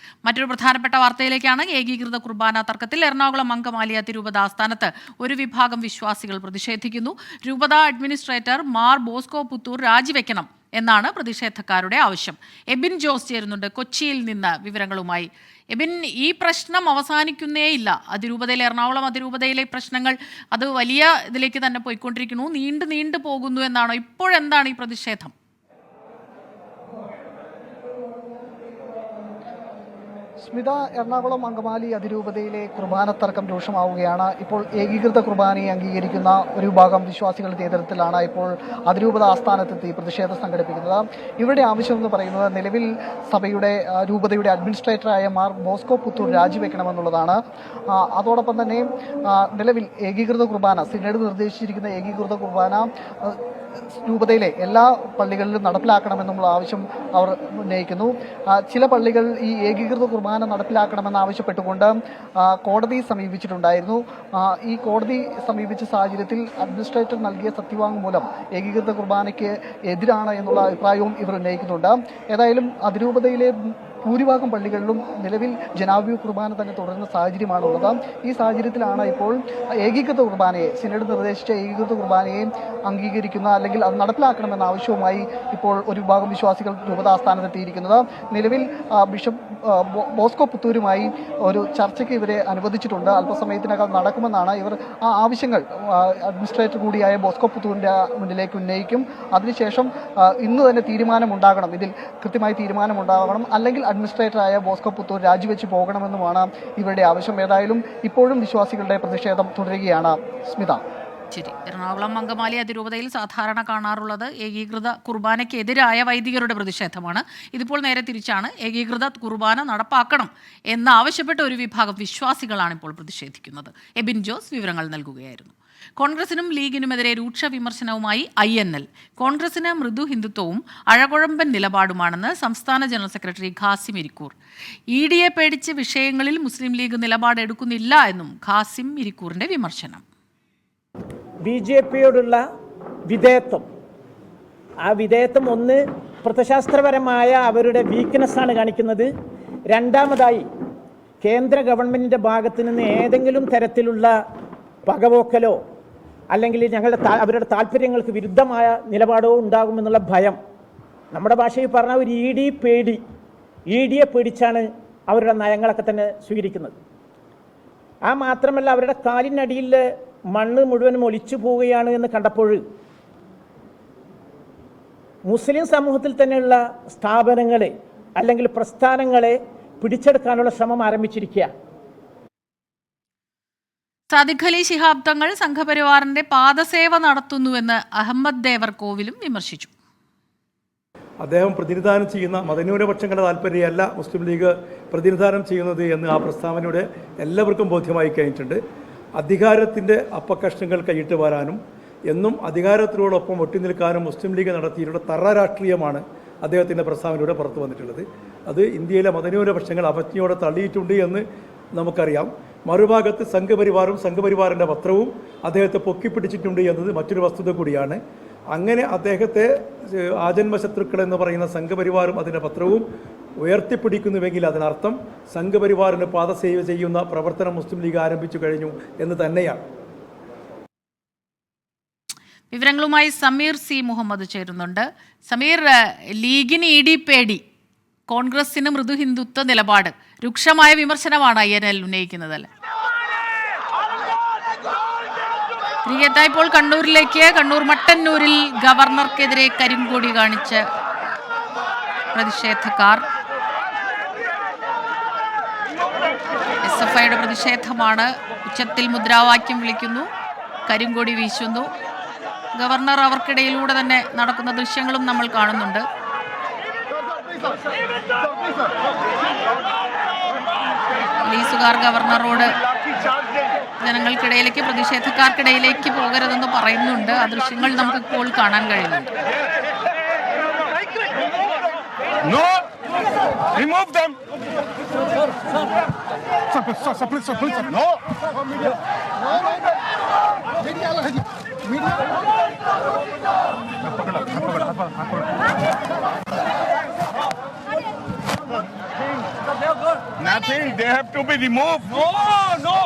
മറ്റൊരു പ്രധാനപ്പെട്ട വാർത്തയിലേക്കാണ്. ഏകീകൃത കുർബാന തർക്കത്തിൽ എറണാകുളം അങ്കമാലി അതിരൂപത ആസ്ഥാനത്ത് ഒരു വിഭാഗം വിശ്വാസികൾ പ്രതിഷേധിക്കുന്നു. രൂപത അഡ്മിനിസ്ട്രേറ്റർ മാർ ബോസ്കോ പുത്തൂർ രാജിവെക്കണം എന്നാണ് പ്രതിഷേധക്കാരുടെ ആവശ്യം. എബിൻ ജോസ് ചേരുന്നുണ്ട് കൊച്ചിയിൽ നിന്ന് വിവരങ്ങളുമായി. എബിൻ, ഈ പ്രശ്നം അവസാനിക്കുന്നേയില്ല. എറണാകുളം അതിരൂപതയിലെ പ്രശ്നങ്ങൾ അത് വലിയ ഇതിലേക്ക് തന്നെ പോയിക്കൊണ്ടിരിക്കുന്നു, നീണ്ടു പോകുന്നു എന്നാണോ? ഇപ്പോഴെന്താണ് ഈ പ്രതിഷേധം? സ്മിത, എറണാകുളം അങ്കമാലി അതിരൂപതയിലെ കുർബാന തർക്കം രൂക്ഷമാവുകയാണ്. ഇപ്പോൾ ഏകീകൃത കുർബാനയെ അംഗീകരിക്കുന്ന ഒരു വിഭാഗം വിശ്വാസികളുടെ നേതൃത്വത്തിലാണ് ഇപ്പോൾ അതിരൂപത ആസ്ഥാനത്തെത്തി പ്രതിഷേധം സംഘടിപ്പിക്കുന്നത്. ഇവരുടെ ആവശ്യം എന്ന് പറയുന്നത് നിലവിൽ സഭയുടെ രൂപതയുടെ അഡ്മിനിസ്ട്രേറ്ററായ മാർ ബോസ്കോ പുത്തൂർ രാജിവെക്കണമെന്നുള്ളതാണ്. അതോടൊപ്പം തന്നെ നിലവിൽ ഏകീകൃത കുർബാന, സിനഡ് നിർദ്ദേശിച്ചിരിക്കുന്ന ഏകീകൃത കുർബാന രൂപതയിലെ എല്ലാ പള്ളികളിലും നടപ്പിലാക്കണമെന്നുള്ള ആവശ്യം അവർ ഉന്നയിക്കുന്നു. ചില പള്ളികൾ ഈ ഏകീകൃത കുർബാന നടപ്പിലാക്കണമെന്ന് ആവശ്യപ്പെട്ടുകൊണ്ട് കോടതിയെ സമീപിച്ചിട്ടുണ്ടായിരുന്നു. ഈ കോടതി സമീപിച്ച സാഹചര്യത്തിൽ അഡ്മിനിസ്ട്രേറ്റർ നൽകിയ സത്യവാങ്മൂലം ഏകീകൃത കുർബാനയ്ക്ക് എതിരാണ് എന്നുള്ള അഭിപ്രായവും ഇവർ ഉന്നയിക്കുന്നുണ്ട്. ഏതായാലും അതിരൂപതയിലെ ഭൂരിഭാഗം പള്ളികളിലും നിലവിൽ ജനാഭിമുഖ കുർബാന തന്നെ തുടരുന്ന സാഹചര്യമാണുള്ളത്. ഈ സാഹചര്യത്തിലാണ് ഇപ്പോൾ ഏകീകൃത കുർബാനയെ, സിനഡ് നിർദ്ദേശിച്ച ഏകീകൃത കുർബാനയെ അംഗീകരിക്കുന്ന അല്ലെങ്കിൽ അത് നടപ്പിലാക്കണമെന്ന ആവശ്യവുമായി ഇപ്പോൾ ഒരു വിഭാഗം വിശ്വാസികൾ രൂപതാസ്ഥാനത്തെത്തിയിരിക്കുന്നത്. നിലവിൽ ബിഷപ്പ് ബോസ്കോ പുത്തൂരുമായി ഒരു ചർച്ചയ്ക്ക് ഇവരെ അനുവദിച്ചിട്ടുണ്ട്. അല്പസമയത്തിനകം നടക്കുമെന്നാണ് ഇവർ ആ ആവശ്യങ്ങൾ അഡ്മിനിസ്ട്രേറ്റർ കൂടിയായ ബോസ്കോ പുത്തൂരിൻ്റെ മുന്നിലേക്ക് ഉന്നയിക്കും. അതിനുശേഷം ഇന്ന് തന്നെ തീരുമാനമുണ്ടാകണം, ഇതിൽ കൃത്യമായി തീരുമാനമുണ്ടാകണം, അല്ലെങ്കിൽ അഡ്മിനിസ്ട്രേറ്ററായ ബോസ്കോ പുത്തൂർ രാജിവെച്ച് പോകണമെന്നുമാണ് ഇവരുടെ ആവശ്യം. ഏതായാലും ഇപ്പോഴും വിശ്വാസികളുടെ പ്രതിഷേധം തുടരുകയാണ്. സ്മിത. ശരി, എറണാകുളം അങ്കമാലി അതിരൂപതയിൽ സാധാരണ കാണാറുള്ളത് ഏകീകൃത കുർബാനയ്ക്കെതിരായ വൈദികരുടെ പ്രതിഷേധമാണ്. ഇതിപ്പോൾ നേരെ തിരിച്ചാണ്. ഏകീകൃത കുർബാന നടപ്പാക്കണം എന്നാവശ്യപ്പെട്ട ഒരു വിഭാഗം വിശ്വാസികളാണ് ഇപ്പോൾ പ്രതിഷേധിക്കുന്നത്. എബിൻ ജോസ് വിവരങ്ങൾ നൽകുകയായിരുന്നു. കോൺഗ്രസിനും ലീഗിനുമെതിരെ രൂക്ഷ വിമർശനവുമായി INL. കോൺഗ്രസിന് മൃദു ഹിന്ദുത്വവും അഴകുഴമ്പൻ നിലപാടുമാണെന്ന് സംസ്ഥാന ജനറൽ സെക്രട്ടറി ഖാസിം ഇരിക്കൂർ. EDയെ പേടിച്ച് വിഷയങ്ങളിൽ മുസ്ലിം ലീഗ് നിലപാടെടുക്കുന്നില്ല എന്നും ഖാസിം ഇരിക്കൂറിന്റെ വിമർശനം. BJPയോടുള്ള വിധേയത്വം, ആ വിധേയത്വം ഒന്ന് പ്രത്യശാസ്ത്രപരമായ അവരുടെ വീക്ക്നെസ്സാണ് കാണിക്കുന്നത്. രണ്ടാമതായി കേന്ദ്ര ഗവൺമെൻറ്റിൻ്റെ ഭാഗത്തു നിന്ന് ഏതെങ്കിലും തരത്തിലുള്ള പകപോക്കലോ അല്ലെങ്കിൽ അവരുടെ താല്പര്യങ്ങൾക്ക് വിരുദ്ധമായ നിലപാടോ ഉണ്ടാകുമെന്നുള്ള ഭയം. നമ്മുടെ ഭാഷയിൽ പറഞ്ഞ ഒരു EDയെ പേടിച്ചാണ് അവരുടെ നയങ്ങളൊക്കെ തന്നെ സ്വീകരിക്കുന്നത്. ആ മാത്രമല്ല, അവരുടെ കാലിനടിയിൽ മണ്ണ് മുഴുവനും ഒലിച്ചു പോവുകയാണ് എന്ന് കണ്ടപ്പോൾ മുസ്ലിം സമൂഹത്തിൽ തന്നെയുള്ള സ്ഥാപനങ്ങളെ അല്ലെങ്കിൽ പ്രസ്ഥാനങ്ങളെ പിടിച്ചെടുക്കാനുള്ള ശ്രമം ആരംഭിച്ചിരിക്കുക. സാദിഖ് അലി ശിഹാബ് തങ്ങൾ സംഘപരിവാറിന്റെ പാദസേവ നടത്തുന്നുവെന്ന് അഹമ്മദ് ദേവർകോവിലും വിമർശിച്ചു. അദ്ദേഹം പ്രതിനിധാനം ചെയ്യുന്ന മതന്യൂനപക്ഷങ്ങളുടെ താല്പര്യമല്ല മുസ്ലിം ലീഗ് പ്രതിനിധാനം ചെയ്യുന്നത് എന്ന് ആ പ്രസ്താവനയുടെ എല്ലാവർക്കും ബോധ്യമായി കഴിഞ്ഞിട്ടുണ്ട്. അധികാരത്തിൻ്റെ അപ്പക്കഷ്ണങ്ങൾ കൈയിട്ട് വരാനും എന്നും അധികാരത്തിനോടൊപ്പം ഒട്ടിനിൽക്കാനും മുസ്ലിം ലീഗ് നടത്തിയിട്ടുള്ള തറ രാഷ്ട്രീയമാണ് അദ്ദേഹത്തിൻ്റെ പ്രസ്താവനയിലൂടെ പുറത്തു വന്നിട്ടുള്ളത്. അത് ഇന്ത്യയിലെ മതന്യൂനപക്ഷങ്ങൾ അവജ്ഞയോടെ തള്ളിയിട്ടുണ്ട് എന്ന് നമുക്കറിയാം. മറുഭാഗത്ത് സംഘപരിവാറിൻ്റെ പത്രവും അദ്ദേഹത്തെ പൊക്കിപ്പിടിച്ചിട്ടുണ്ട് എന്നത് മറ്റൊരു വസ്തുത കൂടിയാണ്. അങ്ങനെ അദ്ദേഹത്തെ ആജന്മശത്രുക്കൾ എന്ന് പറയുന്ന സംഘപരിവാറും അതിൻ്റെ പത്രവും ഉയർത്തിപ്പിടിക്കുന്നുവെങ്കിൽ അതിനർത്ഥം സംഘപരിവാറിന് പാദസേവ ചെയ്യുന്ന പ്രവർത്തനം മുസ്ലിം ലീഗ് ആരംഭിച്ചു കഴിഞ്ഞു എന്ന് തന്നെയാണ്. വിവരങ്ങളുമായി സമീർ സി മുഹമ്മദ് ചേരുന്നുണ്ട്. സമീർ, ലീഗിന് ED പേടി, കോൺഗ്രസിന് മൃദു ഹിന്ദുത്വ നിലപാട്, രൂക്ഷമായ വിമർശനമാണ് INL ഉന്നയിക്കുന്നത് അല്ലേ? ഇപ്പോൾ കണ്ണൂർ മട്ടന്നൂരിൽ ഗവർണർക്കെതിരെ കരിങ്കൊടി കാണിച്ച പ്രതിഷേധക്കാർ. SFIയുടെ പ്രതിഷേധമാണ്. ഉച്ചത്തിൽ മുദ്രാവാക്യം വിളിക്കുന്നു, കരിങ്കൊടി വീശുന്നു. ഗവർണർ അവർക്കിടയിലൂടെ തന്നെ നടക്കുന്ന ദൃശ്യങ്ങളും നമ്മൾ കാണുന്നുണ്ട്. പോലീസുകാർ ഗവർണറോട് ജനങ്ങൾക്കിടയിലേക്ക്, പ്രതിഷേധക്കാർക്കിടയിലേക്ക് പോകരുതെന്ന് പറയുന്നുണ്ട്. ആ ദൃശ്യങ്ങൾ നമുക്ക് ഇപ്പോൾ കാണാൻ കഴിയുന്നുണ്ട്. think they have to be removed. No.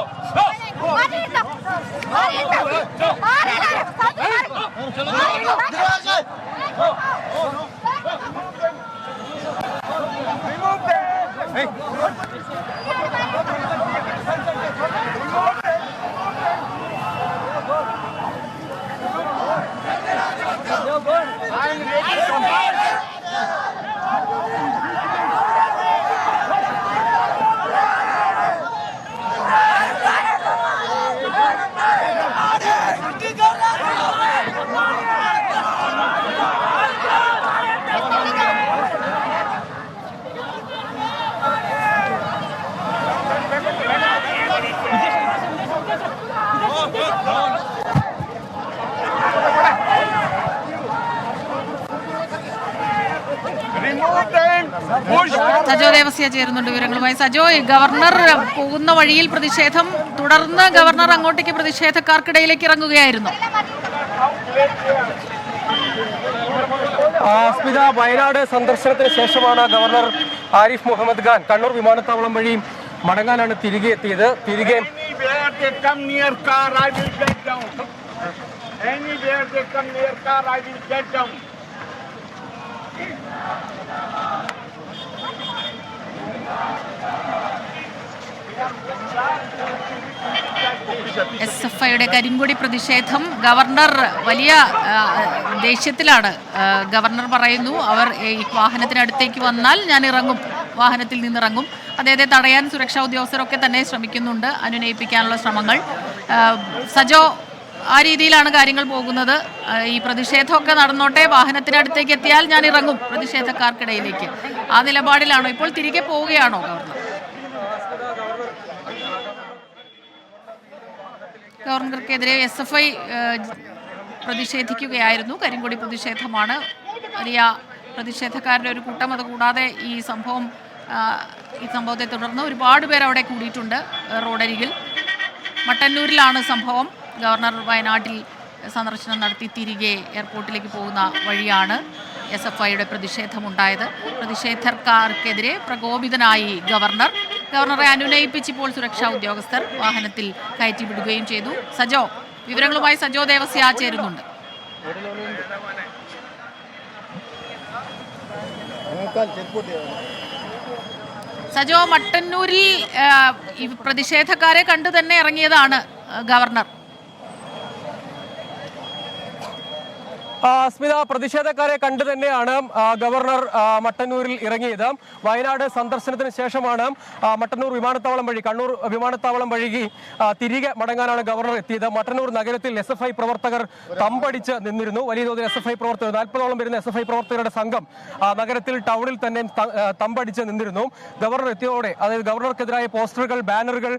Remove them. Hey. Sajo Devasya ചേരുന്നുണ്ട് വിവരങ്ങളുമായി. സജോ, ഗവർണർ പോകുന്ന വഴിയിൽ പ്രതിഷേധം തുടർന്ന് ഗവർണർ അങ്ങോട്ടേക്ക് പ്രതിഷേധക്കാർക്കിടയിലേക്ക് ഇറങ്ങുകയായിരുന്നു. സ്മിത, വയനാട് സന്ദർശനത്തിന് ശേഷമാണ് ഗവർണർ ആരിഫ് മുഹമ്മദ് ഖാൻ കണ്ണൂർ വിമാനത്താവളം വഴി മടങ്ങാനാണ് തിരികെ എത്തിയത്. SFIയുടെ കരിങ്കൊടി പ്രതിഷേധം, ഗവർണർ വലിയ ദേഷ്യത്തിലാണ്. ഗവർണർ പറയുന്നു, അവർ ഈ വാഹനത്തിനടുത്തേക്ക് വന്നാൽ ഞാൻ ഇറങ്ങും, വാഹനത്തിൽ നിന്നിറങ്ങും. അദ്ദേഹത്തെ തടയാൻ സുരക്ഷാ ഉദ്യോഗസ്ഥരൊക്കെ തന്നെ ശ്രമിക്കുന്നുണ്ട്, അനുനയിപ്പിക്കാനുള്ള ശ്രമങ്ങൾ. സജോ, ആ രീതിയിലാണ് കാര്യങ്ങൾ പോകുന്നത്. ഈ പ്രതിഷേധമൊക്കെ നടന്നോട്ടെ, വാഹനത്തിനടുത്തേക്ക് എത്തിയാൽ ഞാൻ ഇറങ്ങും പ്രതിഷേധക്കാർക്കിടയിലേക്ക്, ആ നിലപാടിലാണോ? ഇപ്പോൾ തിരികെ പോവുകയാണോ ഗവർണർ? ഗവർണർക്കെതിരെ SFI പ്രതിഷേധിക്കുകയായിരുന്നു. കരിങ്കൊടി പ്രതിഷേധമാണ്, വലിയ പ്രതിഷേധക്കാരുടെ ഒരു കൂട്ടം. അതുകൂടാതെ ഈ സംഭവത്തെ തുടർന്ന് ഒരുപാട് പേർ അവിടെ കൂടിയിട്ടുണ്ട് റോഡരികിൽ. മട്ടന്നൂരിലാണ് സംഭവം. ഗവർണർ വയനാട്ടിൽ സന്ദർശനം നടത്തി തിരികെ എയർപോർട്ടിലേക്ക് പോകുന്ന വഴിയാണ് SFIയുടെ പ്രതിഷേധമുണ്ടായത്. പ്രതിഷേധക്കാർക്കെതിരെ പ്രകോപിതനായി ഗവർണറെ അനുനയിപ്പിച്ചിപ്പോൾ സുരക്ഷാ ഉദ്യോഗസ്ഥർ വാഹനത്തിൽ കയറ്റിവിടുകയും ചെയ്തു. സജോ, വിവരങ്ങളുമായി സജോ ദേവസ്യ ചേരുന്നുണ്ട്. സജോ, മട്ടന്നൂരിൽ ഈ പ്രതിഷേധക്കാരെ കണ്ടു തന്നെ ഇറങ്ങിയതാണ് ഗവർണർ. സ്മിത, പ്രതിഷേധക്കാരെ കണ്ടു തന്നെയാണ് ഗവർണർ മട്ടന്നൂരിൽ ഇറങ്ങിയത്. വയനാട് സന്ദർശനത്തിന് ശേഷമാണ് മട്ടന്നൂർ വിമാനത്താവളം വഴി, കണ്ണൂർ വിമാനത്താവളം വഴി തിരികെ മടങ്ങാനാണ് ഗവർണർ എത്തിയത്. മട്ടന്നൂർ നഗരത്തിൽ SFI പ്രവർത്തകർ തമ്പടിച്ച് നിന്നിരുന്നു. വലിയ തോതിൽ SFI പ്രവർത്തകർ, 40ഓളം വരുന്ന SFI പ്രവർത്തകരുടെ സംഘം നഗരത്തിൽ ടൗണിൽ തന്നെ തമ്പടിച്ച് നിന്നിരുന്നു. ഗവർണർ എത്തിയതോടെ, അതായത് ഗവർണർക്കെതിരായ പോസ്റ്ററുകൾ, ബാനറുകൾ,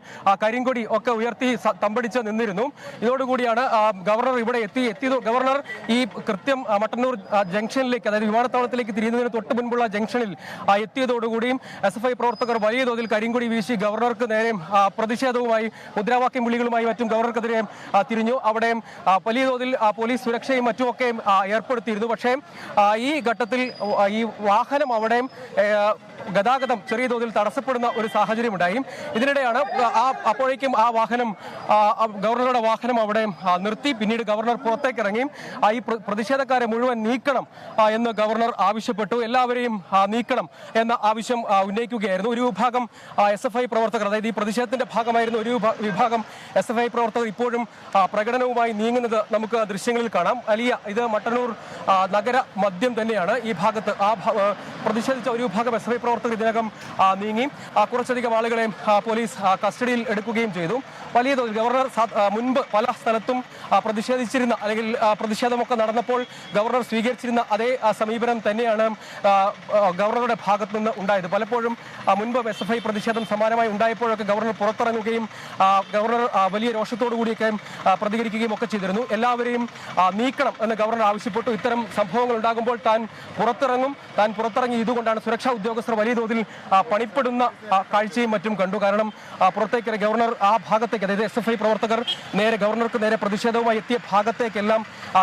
കരിങ്കൊടി ഒക്കെ ഉയർത്തി തമ്പടിച്ച് നിന്നിരുന്നു. ഇതോടുകൂടിയാണ് ഗവർണർ ഇവിടെ എത്തിയത്. ഗവർണർ ഈ കൃത്യം മട്ടന്നൂർ ജംഗ്ഷനിലേക്ക്, അതായത് വിമാനത്താവളത്തിലേക്ക് തിരിയുന്നതിന് തൊട്ട് മുൻപുള്ള ജംഗ്ഷനിൽ എത്തിയതോടുകൂടിയും SFI പ്രവർത്തകർ വലിയ തോതിൽ കരിങ്കൊടി വീശി ഗവർണർക്ക് നേരെ പ്രതിഷേധവുമായി, മുദ്രാവാക്യം വിളികളുമായി മറ്റും ഗവർണർക്കെതിരെ തിരിഞ്ഞു. അവിടെ വലിയ തോതിൽ പോലീസ് സുരക്ഷയും മറ്റുമൊക്കെ ഏർപ്പെടുത്തിയിരുന്നു. പക്ഷേ ഈ ഘട്ടത്തിൽ ഈ വാഹനം അവിടെ ഗതാഗതം ചെറിയ തോതിൽ തടസ്സപ്പെടുന്ന ഒരു സാഹചര്യമുണ്ടായി. ഇതിനിടെയാണ് അപ്പോഴേക്കും ആ വാഹനം, ഗവർണറുടെ വാഹനം അവിടെ നിർത്തി. പിന്നീട് ഗവർണർ പുറത്തേക്ക് ഇറങ്ങി ഈ പ്രതിഷേധക്കാരെ മുഴുവൻ നീക്കണം എന്ന് ഗവർണർ ആവശ്യപ്പെട്ടു. എല്ലാവരെയും നീക്കണം എന്ന ആവശ്യം ഉന്നയിക്കുകയായിരുന്നു. ഒരു വിഭാഗം SFI പ്രവർത്തകർ, അതായത് ഈ പ്രതിഷേധത്തിന്റെ ഭാഗമായിരുന്ന ഒരു വിഭാഗം SFI പ്രവർത്തകർ ഇപ്പോഴും പ്രകടനവുമായി നീങ്ങുന്നത് നമുക്ക് ദൃശ്യങ്ങളിൽ കാണാം. ഇത് മട്ടന്നൂർ നഗര മധ്യം തന്നെയാണ്. ഈ ഭാഗത്ത് പ്രതിഷേധിച്ച ഒരു വിഭാഗം SFI പ്രവർത്തകർ ഇതിനകം നീങ്ങി. കുറച്ചധികം ആളുകളെ പോലീസ് കസ്റ്റഡിയിൽ എടുക്കുകയും ചെയ്തു. വലിയ തോതിൽ ഗവർണർ മുൻപ് പല സ്ഥലത്തും പ്രതിഷേധിച്ചിരുന്ന, അല്ലെങ്കിൽ പ്രതിഷേധമൊക്കെ നടന്നപ്പോൾ ഗവർണർ സ്വീകരിച്ചിരുന്ന അതേ സമീപനം തന്നെയാണ് ഗവർണറുടെ ഭാഗത്തു നിന്ന് ഉണ്ടായത്. പലപ്പോഴും മുൻപ് SFI പ്രതിഷേധം സമാനമായി ഉണ്ടായപ്പോഴൊക്കെ ഗവർണർ പുറത്തിറങ്ങുകയും ഗവർണർ വലിയ രോഷത്തോടു കൂടിയൊക്കെ പ്രതികരിക്കുകയും ഒക്കെ ചെയ്തിരുന്നു. എല്ലാവരെയും നീക്കണം എന്ന് ഗവർണർ ആവശ്യപ്പെട്ടു. ഇത്തരം സംഭവങ്ങൾ ഉണ്ടാകുമ്പോൾ താൻ പുറത്തിറങ്ങി ഇതുകൊണ്ടാണ് സുരക്ഷാ ഉദ്യോഗസ്ഥർ വലിയ തോതിൽ പണിപ്പെടുന്ന കാഴ്ചയും മറ്റും കണ്ടു. കാരണം പുറത്തേക്ക് ഗവർണർ ആ ഭാഗത്തേക്ക്, അതായത് SFI പ്രവർത്തകർ ഗവർണർക്ക് നേരെ പ്രതിഷേധവുമായി എത്തിയ ഭാഗത്തേക്കെല്ലാം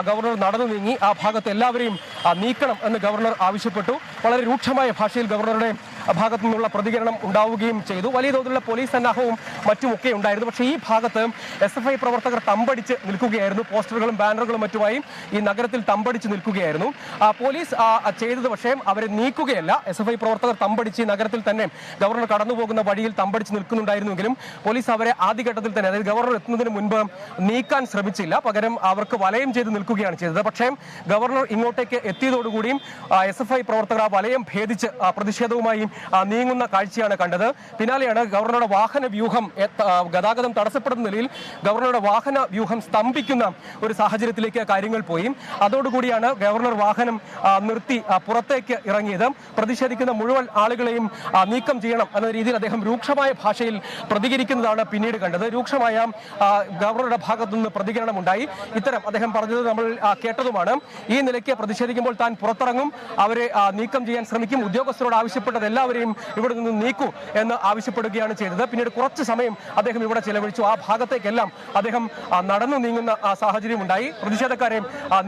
ഗവർണർ നടന്നു നീങ്ങി. ആ ഭാഗത്ത് എല്ലാവരെയും നീക്കണം എന്ന് ഗവർണർ ആവശ്യപ്പെട്ടു. വളരെ രൂക്ഷമായ ഭാഷയിൽ ഗവർണറുടെ ഭാഗത്തു നിന്നുള്ള പ്രതികരണം ഉണ്ടാവുകയും ചെയ്തു. വലിയ തോതിലുള്ള പോലീസ് സന്നാഹവും മറ്റുമൊക്കെ ഉണ്ടായിരുന്നു. പക്ഷേ ഈ ഭാഗത്ത് SFI പ്രവർത്തകർ തമ്പടിച്ച് നിൽക്കുകയായിരുന്നു. പോസ്റ്ററുകളും ബാനറുകളും മറ്റുമായി ഈ നഗരത്തിൽ തമ്പടിച്ച് നിൽക്കുകയായിരുന്നു. പോലീസ് ചെയ്തത് പക്ഷേ അവരെ നീക്കുകയല്ല. SFI പ്രവർത്തകർ തമ്പടിച്ച് നഗരത്തിൽ തന്നെ ഗവർണർ കടന്നുപോകുന്ന വഴിയിൽ തമ്പടിച്ച് നിൽക്കുന്നുണ്ടായിരുന്നുവെങ്കിലും പോലീസ് അവരെ ആദ്യഘട്ടത്തിൽ തന്നെ, അതായത് ഗവർണർ എത്തുന്നതിന് മുൻപ് നീക്കാൻ ശ്രമിച്ചില്ല. പകരം അവർക്ക് വലയം ചെയ്ത് നിൽക്കുകയാണ് ചെയ്തത്. പക്ഷേ ഗവർണർ ഇങ്ങോട്ടേക്ക് എത്തിയതോടുകൂടിയും SFI പ്രവർത്തകർ ആ വലയം ഭേദിച്ച് പ്രതിഷേധവുമായി നീങ്ങുന്ന കാഴ്ചയാണ് കണ്ടത്. പിന്നാലെയാണ് ഗവർണറുടെ വാഹന വ്യൂഹം, ഗതാഗതം തടസ്സപ്പെടുന്ന നിലയിൽ ഗവർണറുടെ വാഹന വ്യൂഹം സ്തംഭിക്കുന്ന ഒരു സാഹചര്യത്തിലേക്ക് കാര്യങ്ങൾ പോയി. അതോടുകൂടിയാണ് ഗവർണർ വാഹനം നിർത്തി പുറത്തേക്ക് ഇറങ്ങിയത്. പ്രതിഷേധിക്കുന്ന മുഴുവൻ ആളുകളെയും നീക്കം ചെയ്യണം എന്ന രീതിയിൽ അദ്ദേഹം രൂക്ഷമായ ഭാഷയിൽ പ്രതികരിക്കുന്നതാണ് പിന്നീട് കണ്ടത്. രൂക്ഷമായ ഗവർണറുടെ ഭാഗത്തു നിന്ന് പ്രതികരണമുണ്ടായി. ഇത്തരം അദ്ദേഹം പറഞ്ഞത് നമ്മൾ കേട്ടതുമാണ്. ഈ നിലയ്ക്ക് പ്രതിഷേധിക്കുമ്പോൾ താൻ പുറത്തിറങ്ങും, അവരെ നീക്കം ചെയ്യാൻ ശ്രമിക്കും, ഉദ്യോഗസ്ഥരോട് ആവശ്യപ്പെട്ടത് എല്ലാവരെയും ഇവിടെ നിന്ന് നീക്കൂ എന്ന് ആവശ്യപ്പെടുകയാണ് ചെയ്തത്. പിന്നീട് കുറച്ച് സമയം അദ്ദേഹം ഇവിടെ ചെലവഴിച്ചു. ആ ഭാഗത്തേക്കെല്ലാം അദ്ദേഹം നടന്നു നീങ്ങുന്ന സാഹചര്യം ഉണ്ടായി. പ്രതിഷേധക്കാരെ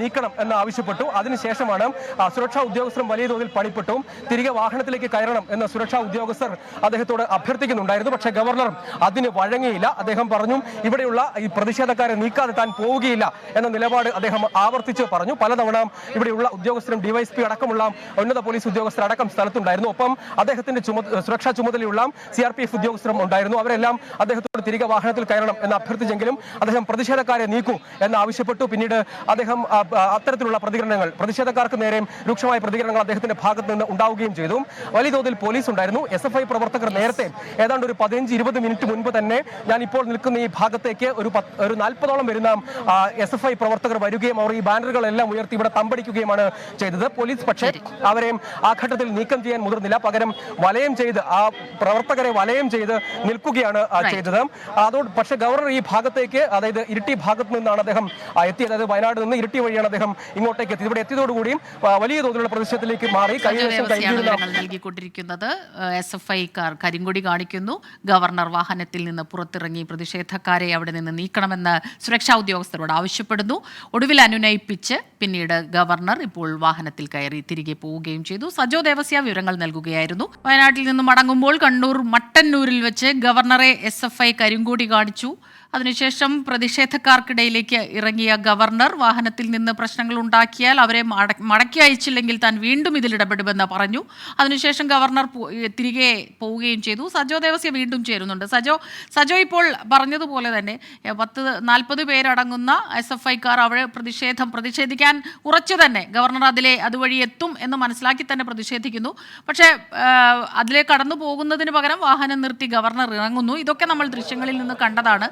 നീക്കണം എന്ന് ആവശ്യപ്പെട്ടു. അതിനുശേഷമാണ് സുരക്ഷാ ഉദ്യോഗസ്ഥരും വലിയ തോതിൽ പണിപ്പെട്ടു. തിരികെ വാഹനത്തിലേക്ക് കയറണം എന്ന് സുരക്ഷാ ഉദ്യോഗസ്ഥർ അദ്ദേഹത്തോട് അഭ്യർത്ഥിക്കുന്നുണ്ടായിരുന്നു. പക്ഷേ ഗവർണർ അതിന് വഴങ്ങിയില്ല. അദ്ദേഹം പറഞ്ഞു, ഇവിടെയുള്ള ഈ പ്രതിഷേധക്കാരെ നീക്കാതെ താൻ പോവുകയില്ല എന്ന നിലപാട് അദ്ദേഹം ആവർത്തിച്ച് പറഞ്ഞു. പലതവണ ഇവിടെയുള്ള ഉദ്യോഗസ്ഥരും DYSP അടക്കമുള്ള ഉന്നത പോലീസ് ഉദ്യോഗസ്ഥരടക്കം സ്ഥലത്തുണ്ടായിരുന്നു. ഒപ്പം അദ്ദേഹത്തിന്റെ സുരക്ഷാ ചുമതലയുള്ള CRPF ഉദ്യോഗസ്ഥരും ഉണ്ടായിരുന്നു. അവരെല്ലാം അദ്ദേഹത്തോട് തിരികെ വാഹനത്തിൽ കയറണം എന്ന് അഭ്യർത്ഥിച്ചെങ്കിലും അദ്ദേഹം പ്രതിഷേധക്കാരെ നീക്കൂ എന്ന് ആവശ്യപ്പെട്ടു. പിന്നീട് അദ്ദേഹം അത്തരത്തിലുള്ള പ്രതിഷേധക്കാർക്ക് നേരെ രൂക്ഷമായ പ്രതികരണങ്ങൾ അദ്ദേഹത്തിന്റെ ഭാഗത്ത് നിന്ന് ഉണ്ടാവുകയും ചെയ്തു. വലിയ തോതിൽ പോലീസ് ഉണ്ടായിരുന്നു. SFI പ്രവർത്തകർ നേരത്തെ ഏതാണ്ട് ഒരു 15-20 മിനിറ്റ് മുൻപ് തന്നെ ഞാൻ ഇപ്പോൾ നിൽക്കുന്ന ഈ ഭാഗത്തേക്ക് ഒരു 40ഓളം വരുന്ന SFI പ്രവർത്തകർ വരികയും അവർ ഈ ബാനറുകളെല്ലാം ഉയർത്തി ഇവിടെ തമ്പടിക്കുകയുമാണ് ചെയ്തത്. പോലീസ് പക്ഷേ അവരെയും ആ ഘട്ടത്തിൽ നീക്കം ചെയ്യാൻ മുതിർന്നില്ല. പകരം വലയം ചെയ്ത് ആ പ്രവർത്തകരെ വലയം ചെയ്ത് നിൽക്കുകയാണ് ചെയ്തത്. പക്ഷേ ഗവർണർ ഈ ഭാഗത്തേക്ക്, അതായത് ഇരിട്ടി ഭാഗത്ത് നിന്നാണ് അദ്ദേഹം എത്തിയത്. അതായത് വയനാട് നിന്ന് ഇരിട്ടി വഴിയാണ് അദ്ദേഹം ഇങ്ങോട്ടേക്ക് എത്തിയത്. ഇവിടെ എത്തിയതോടുകൂടിയും വലിയ തോതിലുള്ള പ്രതിഷേധത്തിലേക്ക് മാറി. നൽകിക്കൊണ്ടിരിക്കുന്നത് SFIക്കാർ കരിങ്കൊടി കാണിക്കുന്നു. ഗവർണർ വാഹനത്തിൽ നിന്ന് പുറത്തിറങ്ങി പ്രതിഷേധക്കാരെ അവിടെ നിന്ന് നീക്കണമെന്ന് സുരക്ഷാ ഉദ്യോഗസ്ഥരോട് ആവശ്യപ്പെടുന്നു. ഒടുവിൽ അനുനയിപ്പിച്ച് പിന്നീട് ഗവർണർ ഇപ്പോൾ വാഹനത്തിൽ കയറി തിരികെ പോവുകയും ചെയ്തു. സജോ ദേവസ്യ വിവരങ്ങൾ നൽകുകയായിരുന്നു. വയനാട്ടിൽ നിന്ന് മടങ്ങുമ്പോൾ കണ്ണൂർ മട്ടന്നൂരിൽ വെച്ച് ഗവർണറെ SFI കരിങ്കൊടി കാണിച്ചു. അതിനുശേഷം പ്രതിഷേധക്കാർക്കിടയിലേക്ക് ഇറങ്ങിയ ഗവർണർ വാഹനത്തിൽ നിന്ന് പ്രശ്നങ്ങൾ ഉണ്ടാക്കിയാൽ അവരെ മടക്കി അയച്ചില്ലെങ്കിൽ താൻ വീണ്ടും ഇതിൽ ഇടപെടുമെന്ന് പറഞ്ഞു. അതിനുശേഷം ഗവർണർ തിരികെ പോവുകയും ചെയ്തു. സജോ ദേവസ്യ വീണ്ടും ചേരുന്നുണ്ട്. സജോ ഇപ്പോൾ പറഞ്ഞതുപോലെ തന്നെ 40 പേരടങ്ങുന്ന SFIക്കാർ അവിടെ പ്രതിഷേധിക്കാൻ ഉറച്ചു തന്നെ ഗവർണർ അതുവഴി എത്തും എന്ന് മനസ്സിലാക്കി തന്നെ പ്രതിഷേധിക്കുന്നു. പക്ഷേ അതിലെ കടന്നു പോകുന്നതിന് പകരം വാഹനം നിർത്തി ഗവർണർ ഇറങ്ങുന്നു. ഇതൊക്കെ നമ്മൾ ദൃശ്യങ്ങളിൽ നിന്ന് കണ്ടതാണ്.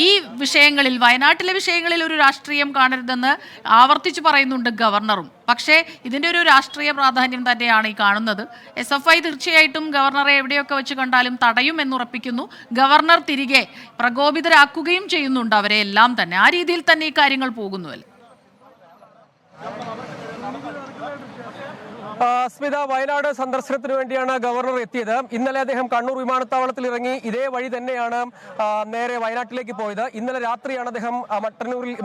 ഈ വിഷയങ്ങളിൽ, വയനാട്ടിലെ വിഷയങ്ങളിൽ ഒരു രാഷ്ട്രീയം കാണരുതെന്ന് ആവർത്തിച്ചു പറയുന്നുണ്ട് ഗവർണറും. പക്ഷേ ഇതിൻ്റെ ഒരു രാഷ്ട്രീയ പ്രാധാന്യം തന്നെയാണ് ഈ കാണുന്നത്. SFI തീർച്ചയായിട്ടും ഗവർണറെ എവിടെയൊക്കെ വെച്ച് കണ്ടാലും തടയും എന്നുറപ്പിക്കുന്നു. ഗവർണർ തിരികെ പ്രകോപിതരാക്കുകയും ചെയ്യുന്നുണ്ട് അവരെ എല്ലാം തന്നെ. ആ രീതിയിൽ തന്നെ ഈ കാര്യങ്ങൾ പോകുന്നുവല്ലോ. സ്മിത, വയനാട് സന്ദർശനത്തിന് വേണ്ടിയാണ് ഗവർണർ എത്തിയത്. ഇന്നലെ അദ്ദേഹം കണ്ണൂർ വിമാനത്താവളത്തിൽ ഇറങ്ങി ഇതേ വഴി തന്നെയാണ് നേരെ വയനാട്ടിലേക്ക് പോയത്. ഇന്നലെ രാത്രിയാണ് അദ്ദേഹം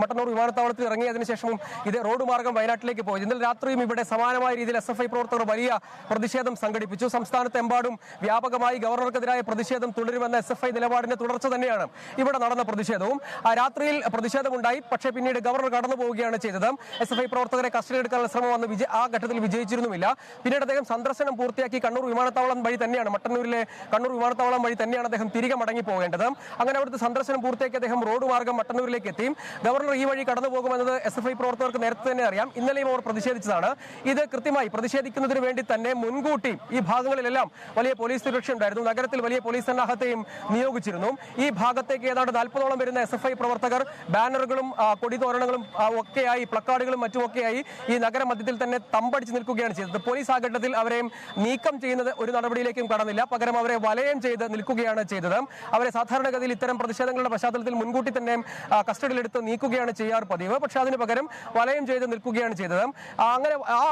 മട്ടന്നൂർ വിമാനത്താവളത്തിൽ ഇറങ്ങി അതിനുശേഷവും ഇതേ റോഡ് മാർഗം വയനാട്ടിലേക്ക് പോയത്. ഇന്നലെ രാത്രിയും ഇവിടെ സമാനമായ രീതിയിൽ SFI പ്രവർത്തകർ വലിയ പ്രതിഷേധം സംഘടിപ്പിച്ചു. സംസ്ഥാനത്തെമ്പാടും വ്യാപകമായി ഗവർണർക്കെതിരായ പ്രതിഷേധം തുടരുമെന്ന SFI നിലപാടിന്റെ തുടർച്ച തന്നെയാണ് ഇവിടെ നടന്ന പ്രതിഷേധവും. രാത്രിയിൽ പ്രതിഷേധമുണ്ടായി. പക്ഷേ പിന്നീട് ഗവർണർ കടന്നു പോവുകയാണ് ചെയ്തത്. SFI പ്രവർത്തകരെ കസ്റ്റഡിയെടുക്കാനുള്ള ശ്രമം വന്ന് ആ ഘട്ടത്തിൽ വിജയിച്ചിരുന്നുമില്ല. പിന്നീട് അദ്ദേഹം സന്ദർശനം പൂർത്തിയാക്കി കണ്ണൂർ വിമാനത്താവളം വഴി തന്നെയാണ്, മട്ടന്നൂരിലെ കണ്ണൂർ വിമാനത്താവളം വഴി തന്നെയാണ് അദ്ദേഹം തിരികെ മടങ്ങി പോകേണ്ടത്. അങ്ങനെ അവിടുത്തെ സന്ദർശനം പൂർത്തിയാക്കി അദ്ദേഹം റോഡ് മാർഗം മട്ടന്നൂരിലേക്ക് എത്തി. ഗവർണർ ഈ വഴി കടന്നു പോകുമെന്നത് SFI പ്രവർത്തകർക്ക് നേരത്തെ തന്നെ അറിയാം. ഇന്നലെയും അവർ പ്രതിഷേധിച്ചതാണ്. ഇത് കൃത്യമായി പ്രതിഷേധിക്കുന്നതിന് വേണ്ടി തന്നെ മുൻകൂട്ടി ഈ ഭാഗങ്ങളിലെല്ലാം വലിയ പോലീസ് സുരക്ഷ ഉണ്ടായിരുന്നു. നഗരത്തിൽ വലിയ പോലീസ് സന്നാഹത്തെയും നിയോഗിച്ചിരുന്നു. ഈ ഭാഗത്തേക്ക് ഏതാണ്ട് 40ഓളം വരുന്ന SFI പ്രവർത്തകർ ബാനറുകളും കൊടിതോരണങ്ങളും ഒക്കെയായി, പ്ലക്കാർഡുകളും മറ്റുമൊക്കെയായി ഈ നഗരമധ്യത്തിൽ തന്നെ തമ്പടിച്ച് നിൽക്കുകയാണ് ചെയ്തത്. പോലീസ് ആ ഘട്ടത്തിൽ അവരെ നീക്കം ചെയ്യുന്നത് ഒരു നടപടിയിലേക്കും കടന്നില്ല. പകരം അവരെ വലയം ചെയ്ത് നിൽക്കുകയാണ് ചെയ്തത്. അവരെ സാധാരണഗതിയിൽ ഇത്തരം പ്രതിഷേധങ്ങളുടെ പശ്ചാത്തലത്തിൽ മുൻകൂട്ടി തന്നെ കസ്റ്റഡിയിലെടുത്ത് നീക്കുകയാണ് ചെയ്യാറ് പതിവ്. പക്ഷെ അതിന് പകരം വലയം ചെയ്ത് നിൽക്കുകയാണ് ചെയ്തത്. അങ്ങനെ ആ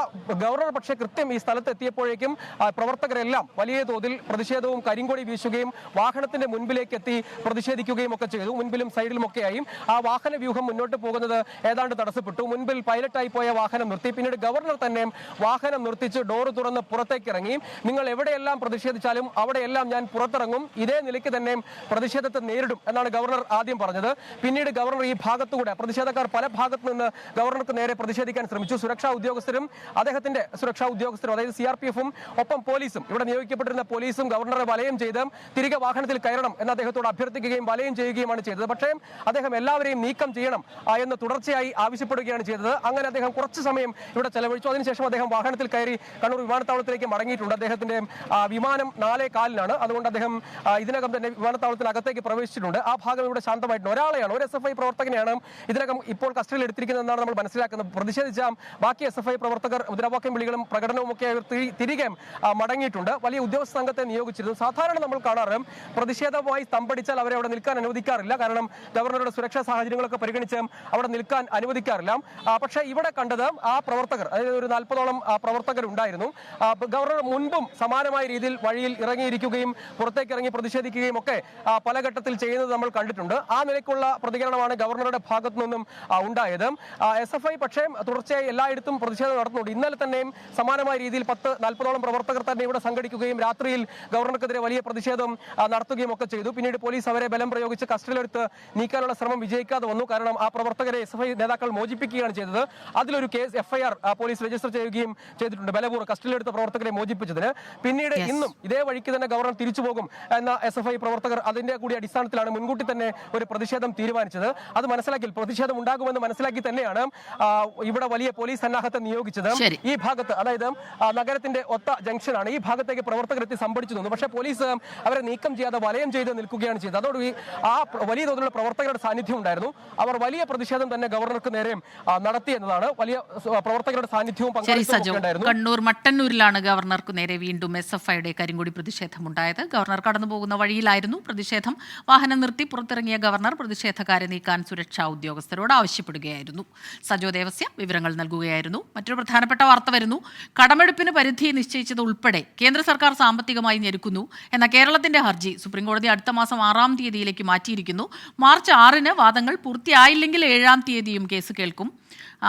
ഗവർണർ പക്ഷേ കൃത്യം ഈ സ്ഥലത്ത് എത്തിയപ്പോഴേക്കും പ്രവർത്തകരെല്ലാം വലിയ തോതിൽ പ്രതിഷേധവും കരിങ്കൊടി വീശുകയും വാഹനത്തിന്റെ മുൻപിലേക്ക് എത്തി പ്രതിഷേധിക്കുകയും ഒക്കെ ചെയ്തു. മുൻപിലും സൈഡിലുമൊക്കെയായും ആ വാഹന വ്യൂഹം മുന്നോട്ട് പോകുന്നത് ഏതാണ്ട് തടസ്സപ്പെട്ടു. മുൻപിൽ പൈലറ്റായി പോയ വാഹനം നിർത്തി. പിന്നീട് ഗവർണർ തന്നെ വാഹനം നിർത്തിച്ച് ഡോറ് തുറന്ന് പുറത്തേക്ക് ഇറങ്ങി. നിങ്ങൾ എവിടെയെല്ലാം പ്രതിഷേധിച്ചാലും അവിടെയെല്ലാം ഞാൻ പുറത്തിറങ്ങും, ഇതേ നിലയ്ക്ക് തന്നെ പ്രതിഷേധത്തെ നേരിടും എന്നാണ് ഗവർണർ ആദ്യം പറഞ്ഞത്. പിന്നീട് ഗവർണർ ഈ ഭാഗത്തുകൂടെ പ്രതിഷേധക്കാർ പല ഭാഗത്തു നിന്ന് ഗവർണർക്ക് നേരെ പ്രതിഷേധിക്കാൻ ശ്രമിച്ചു. സുരക്ഷാ ഉദ്യോഗസ്ഥരും അദ്ദേഹത്തിന്റെ സുരക്ഷാ ഉദ്യോഗസ്ഥരും, അതായത് CRPF-ഉം ഒപ്പം പോലീസും, ഇവിടെ നിയോഗിക്കപ്പെട്ടിരുന്ന പോലീസും ഗവർണറെ വലയം ചെയ്ത് തിരികെ വാഹനത്തിൽ കയറണം എന്ന് അദ്ദേഹത്തോട് അഭ്യർത്ഥിക്കുകയും വലയം ചെയ്യുകയുമാണ് ചെയ്തത്. പക്ഷേ അദ്ദേഹം എല്ലാവരെയും നീക്കം ചെയ്യണം എന്ന് തുടർച്ചയായി ആവശ്യപ്പെടുകയാണ് ചെയ്തത്. അങ്ങനെ അദ്ദേഹം കുറച്ച് സമയം ഇവിടെ ചെലവഴിച്ചു. അതിനുശേഷം അദ്ദേഹം വാഹനത്തിൽ കയറി കണ്ണൂർ വിമാനത്താവളത്തിലേക്ക് മടങ്ങിയിട്ടുണ്ട്. അദ്ദേഹത്തിന്റെ വിമാനം 4:15-നാണ്. അതുകൊണ്ട് അദ്ദേഹം ഇതിനകം തന്നെ വിമാനത്താവളത്തിനകത്തേക്ക് പ്രവേശിച്ചിട്ടുണ്ട്. ആ ഭാഗം ഇവിടെ ശാന്തമായിട്ടുണ്ട്. ഒരാളെയാണ്, ഒരു SFI പ്രവർത്തകനെയാണ് ഇതിനകം ഇപ്പോൾ കസ്റ്റഡിയിൽ എടുത്തിരിക്കുന്നതെന്നാണ് നമ്മൾ മനസ്സിലാക്കുന്നത്. പ്രതിഷേധിച്ച ബാക്കി SFI പ്രവർത്തകർ മുദ്രാവാക്യം വിളികളും പ്രകടനവും ഒക്കെ തിരികെ മടങ്ങിയിട്ടുണ്ട്. വലിയ ഉദ്യോഗസ്ഥ സംഘത്തെ നിയോഗിച്ചിരുന്നു. സാധാരണ നമ്മൾ കാണാറ് പ്രതിഷേധവുമായി തമ്പടിച്ചാൽ അവരെ അവിടെ നിൽക്കാൻ അനുവദിക്കാറില്ല. കാരണം ഗവർണറുടെ സുരക്ഷാ സാഹചര്യങ്ങളൊക്കെ പരിഗണിച്ച് അവിടെ നിൽക്കാൻ അനുവദിക്കാറില്ല. പക്ഷേ ഇവിടെ കണ്ടത് ആ പ്രവർത്തകർ, അതായത് ഒരു 40ഓളം പ്രവർത്തകരുണ്ടായിരുന്നു. ഗവർണർ മുൻപും സമാനമായ രീതിയിൽ വഴിയിൽ ഇറങ്ങിയിരിക്കുകയും പുറത്തേക്ക് ഇറങ്ങി പ്രതിഷേധിക്കുകയും ഒക്കെ പല ഘട്ടത്തിൽ ചെയ്യുന്നത് നമ്മൾ കണ്ടിട്ടുണ്ട്. ആ നിലയ്ക്കുള്ള പ്രതികരണമാണ് ഗവർണറുടെ ഭാഗത്തു നിന്നും ഉണ്ടായത്. SFI പക്ഷേ തുടർച്ചയായി എല്ലായിടത്തും പ്രതിഷേധം നടത്തുന്നുണ്ട്. ഇന്നലെ തന്നെയും സമാനമായ രീതിയിൽ 40ഓളം പ്രവർത്തകർ തന്നെ ഇവിടെ സംഘടിക്കുകയും രാത്രിയിൽ ഗവർണർക്കെതിരെ വലിയ പ്രതിഷേധം നടത്തുകയും ഒക്കെ ചെയ്തു. പിന്നീട് പോലീസ് അവരെ ബലം പ്രയോഗിച്ച് കസ്റ്റഡിയിലെടുത്ത് നീക്കാനുള്ള ശ്രമം വിജയിക്കാതെ വന്നു. കാരണം ആ പ്രവർത്തകരെ SFI നേതാക്കൾ മോചിപ്പിക്കുകയാണ് ചെയ്തത്. അതിലൊരു കേസ് FIR പോലീസ് രജിസ്റ്റർ ചെയ്യുകയും ചെയ്തിട്ടുണ്ട്, ബലപൂർവ്വം കസ്റ്റഡിയിലെടുത്ത പ്രവർത്തകരെ മോചിപ്പിച്ചതിന്. പിന്നീട് ഇന്നും ഇതേ വഴിക്ക് തന്നെ ഗവർണർ തിരിച്ചു പോകും എന്ന SFI പ്രവർത്തകർ അതിന്റെ കൂടി അടിസ്ഥാനത്തിലാണ് മുൻകൂട്ടി തന്നെ ഒരു പ്രതിഷേധം തീരുമാനിച്ചത്. അത് മനസ്സിലാക്കി, പ്രതിഷേധം ഉണ്ടാകുമെന്ന് മനസ്സിലാക്കി തന്നെയാണ് ഇവിടെ വലിയ പോലീസ് സന്നാഹത്തെ നിയോഗിച്ചത്. ഈ ഭാഗത്ത്, അതായത് നഗരത്തിന്റെ ഒത്ത ജംഗ്ഷനാണ്, ഈ ഭാഗത്തേക്ക് പ്രവർത്തകർ എത്തി സംഭടിച്ചു നിന്നു. പക്ഷേ പോലീസ് അവരെ നീക്കം ചെയ്യാതെ വലയം ചെയ്ത് നിൽക്കുകയാണ് ചെയ്തത്. അതോടുകൂടി ആ വലിയ തോതിലുള്ള പ്രവർത്തകരുടെ സാന്നിധ്യം ഉണ്ടായിരുന്നു. അവർ വലിയ പ്രതിഷേധം തന്നെ ഗവർണർക്ക് നേരെ നടത്തി എന്നതാണ്. വലിയ പ്രവർത്തകരുടെ സാന്നിധ്യവും പങ്കാളിത്തവും. കണ്ണൂർ മട്ടന്നൂരിലാണ് ഗവർണർക്ക് നേരെ വീണ്ടും SFIയുടെ കരിങ്കൊടി പ്രതിഷേധമുണ്ടായത്. ഗവർണർ കടന്നുപോകുന്ന വഴിയിലായിരുന്നു പ്രതിഷേധം. വാഹനം നിർത്തി പുറത്തിറങ്ങിയ ഗവർണർ പ്രതിഷേധക്കാരെ നീക്കാൻ സുരക്ഷാ ഉദ്യോഗസ്ഥരോട് ആവശ്യപ്പെടുകയായിരുന്നു. സജോ ദേവസ്യ വിവരങ്ങൾ നൽകുകയായിരുന്നു. മറ്റൊരു പ്രധാനപ്പെട്ട വാർത്ത വരുന്നു. കടമെടുപ്പിന് പരിധി നിശ്ചയിച്ചത് ഉൾപ്പെടെ കേന്ദ്ര സർക്കാർ സാമ്പത്തികമായി ഞെരുക്കുന്നു എന്ന കേരളത്തിന്റെ ഹർജി സുപ്രീംകോടതി അടുത്ത മാസം 6-ാം തീയതിയിലേക്ക് മാറ്റിയിരിക്കുന്നു. മാർച്ച് 6-ന് വാദങ്ങൾ പൂർത്തിയായില്ലെങ്കിൽ 7-ാം തീയതിയും കേസ് കേൾക്കും.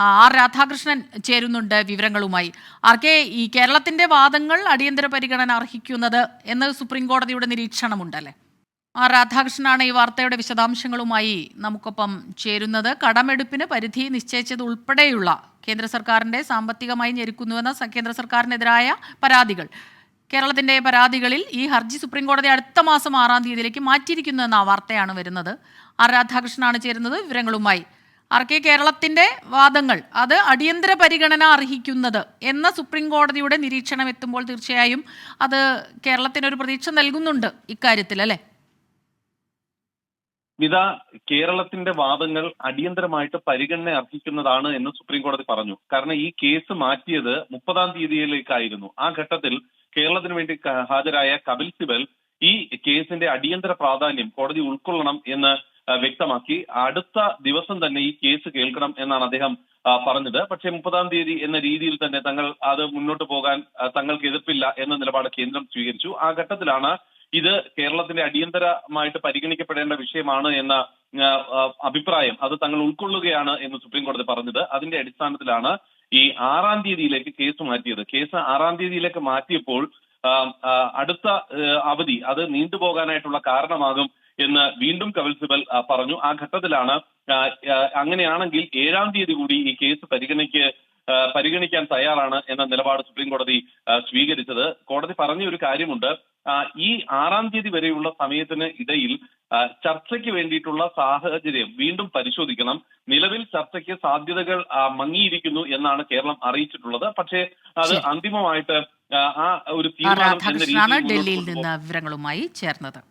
R. രാധാകൃഷ്ണൻ ചേരുന്നുണ്ട് വിവരങ്ങളുമായി. RK, ഈ കേരളത്തിന്റെ വാദങ്ങൾ അടിയന്തര പരിഗണന അർഹിക്കുന്നത് എന്ന് സുപ്രീംകോടതിയുടെ നിരീക്ഷണമുണ്ടല്ലേ? R. രാധാകൃഷ്ണനാണ് ഈ വാർത്തയുടെ വിശദാംശങ്ങളുമായി നമുക്കൊപ്പം ചേരുന്നത്. കടമെടുപ്പിന് പരിധി നിശ്ചയിച്ചത് ഉൾപ്പെടെയുള്ള കേന്ദ്ര സർക്കാരിന്റെ സാമ്പത്തികമായി ഞെരുക്കുന്നുവെന്ന കേന്ദ്ര സർക്കാരിനെതിരായ പരാതികൾ, കേരളത്തിന്റെ പരാതികളിൽ ഈ ഹർജി സുപ്രീംകോടതി അടുത്ത മാസം 6-ാം തീയതിയിലേക്ക് മാറ്റിയിരിക്കുന്നു എന്ന വാർത്തയാണ് വരുന്നത്. R. രാധാകൃഷ്ണനാണ് ചേരുന്നത് വിവരങ്ങളുമായി. RK, കേരളത്തിന്റെ വാദങ്ങൾ അത് അടിയന്തര പരിഗണന അർഹിക്കുന്നത് എന്ന സുപ്രീം കോടതിയുടെ നിരീക്ഷണം എത്തുമ്പോൾ തീർച്ചയായും അത് കേരളത്തിനൊരു പ്രതീക്ഷ നൽകുന്നുണ്ട് ഇക്കാര്യത്തിൽ, അല്ലേ? സ്മിത, കേരളത്തിന്റെ വാദങ്ങൾ അടിയന്തരമായിട്ട് പരിഗണന അർഹിക്കുന്നതാണ് എന്ന് സുപ്രീം കോടതി പറഞ്ഞു. കാരണം ഈ കേസ് മാറ്റിയത് 30-ാം തീയതിയിലേക്കായിരുന്നു. ആ ഘട്ടത്തിൽ കേരളത്തിന് വേണ്ടി ഹാജരായ കപിൽ സിബൽ ഈ കേസിന്റെ അടിയന്തര പ്രാധാന്യം കോടതി ഉൾക്കൊള്ളണം എന്ന് വ്യക്തമാക്കി. അടുത്ത ദിവസം തന്നെ ഈ കേസ് കേൾക്കണം എന്നാണ് അദ്ദേഹം പറഞ്ഞത്. പക്ഷേ 30-ാം തീയതി എന്ന രീതിയിൽ തന്നെ തങ്ങൾ അത് മുന്നോട്ട് പോകാൻ തങ്ങൾക്ക് എതിർപ്പില്ല എന്ന നിലപാട് കേന്ദ്രം സ്വീകരിച്ചു. ആ ഘട്ടത്തിലാണ് ഇത് കേരളത്തിന്റെ അടിയന്തരമായിട്ട് പരിഗണിക്കപ്പെടേണ്ട വിഷയമാണ് എന്ന അഭിപ്രായം അത് തങ്ങൾ ഉൾക്കൊള്ളുകയാണ് എന്ന് സുപ്രീം കോടതി പറഞ്ഞത്. അതിന്റെ അടിസ്ഥാനത്തിലാണ് ഈ 6-ാം തീയതിയിലേക്ക് കേസ് മാറ്റിയത്. കേസ് 6-ാം തീയതിയിലേക്ക് മാറ്റിയപ്പോൾ അടുത്ത അവധി അത് നീണ്ടുപോകാനായിട്ടുള്ള കാരണമാകും എന്ന് വീണ്ടും കപിൽ സിബൽ പറഞ്ഞു. ആ ഘട്ടത്തിലാണ് അങ്ങനെയാണെങ്കിൽ 7-ാം തീയതി കൂടി ഈ കേസ് പരിഗണിക്കാൻ തയ്യാറാണ് എന്ന നിലപാട് സുപ്രീം കോടതി സ്വീകരിച്ചത്. കോടതി പറഞ്ഞ ഒരു കാര്യമുണ്ട്, ഈ 6-ാം തീയതി വരെയുള്ള സമയത്തിന് ഇടയിൽ ചർച്ചയ്ക്ക് വേണ്ടിയിട്ടുള്ള സാഹചര്യം വീണ്ടും പരിശോധിക്കണം. നിലവിൽ ചർച്ചയ്ക്ക് സാധ്യതകൾ മങ്ങിയിരിക്കുന്നു എന്നാണ് കേരളം അറിയിച്ചിട്ടുള്ളത്. പക്ഷേ അത് അന്തിമമായിട്ട് ആ ഒരു തീരുമാനം ഡൽഹിയിൽ നിന്ന് വിവരങ്ങളുമായി ചേർന്നത്.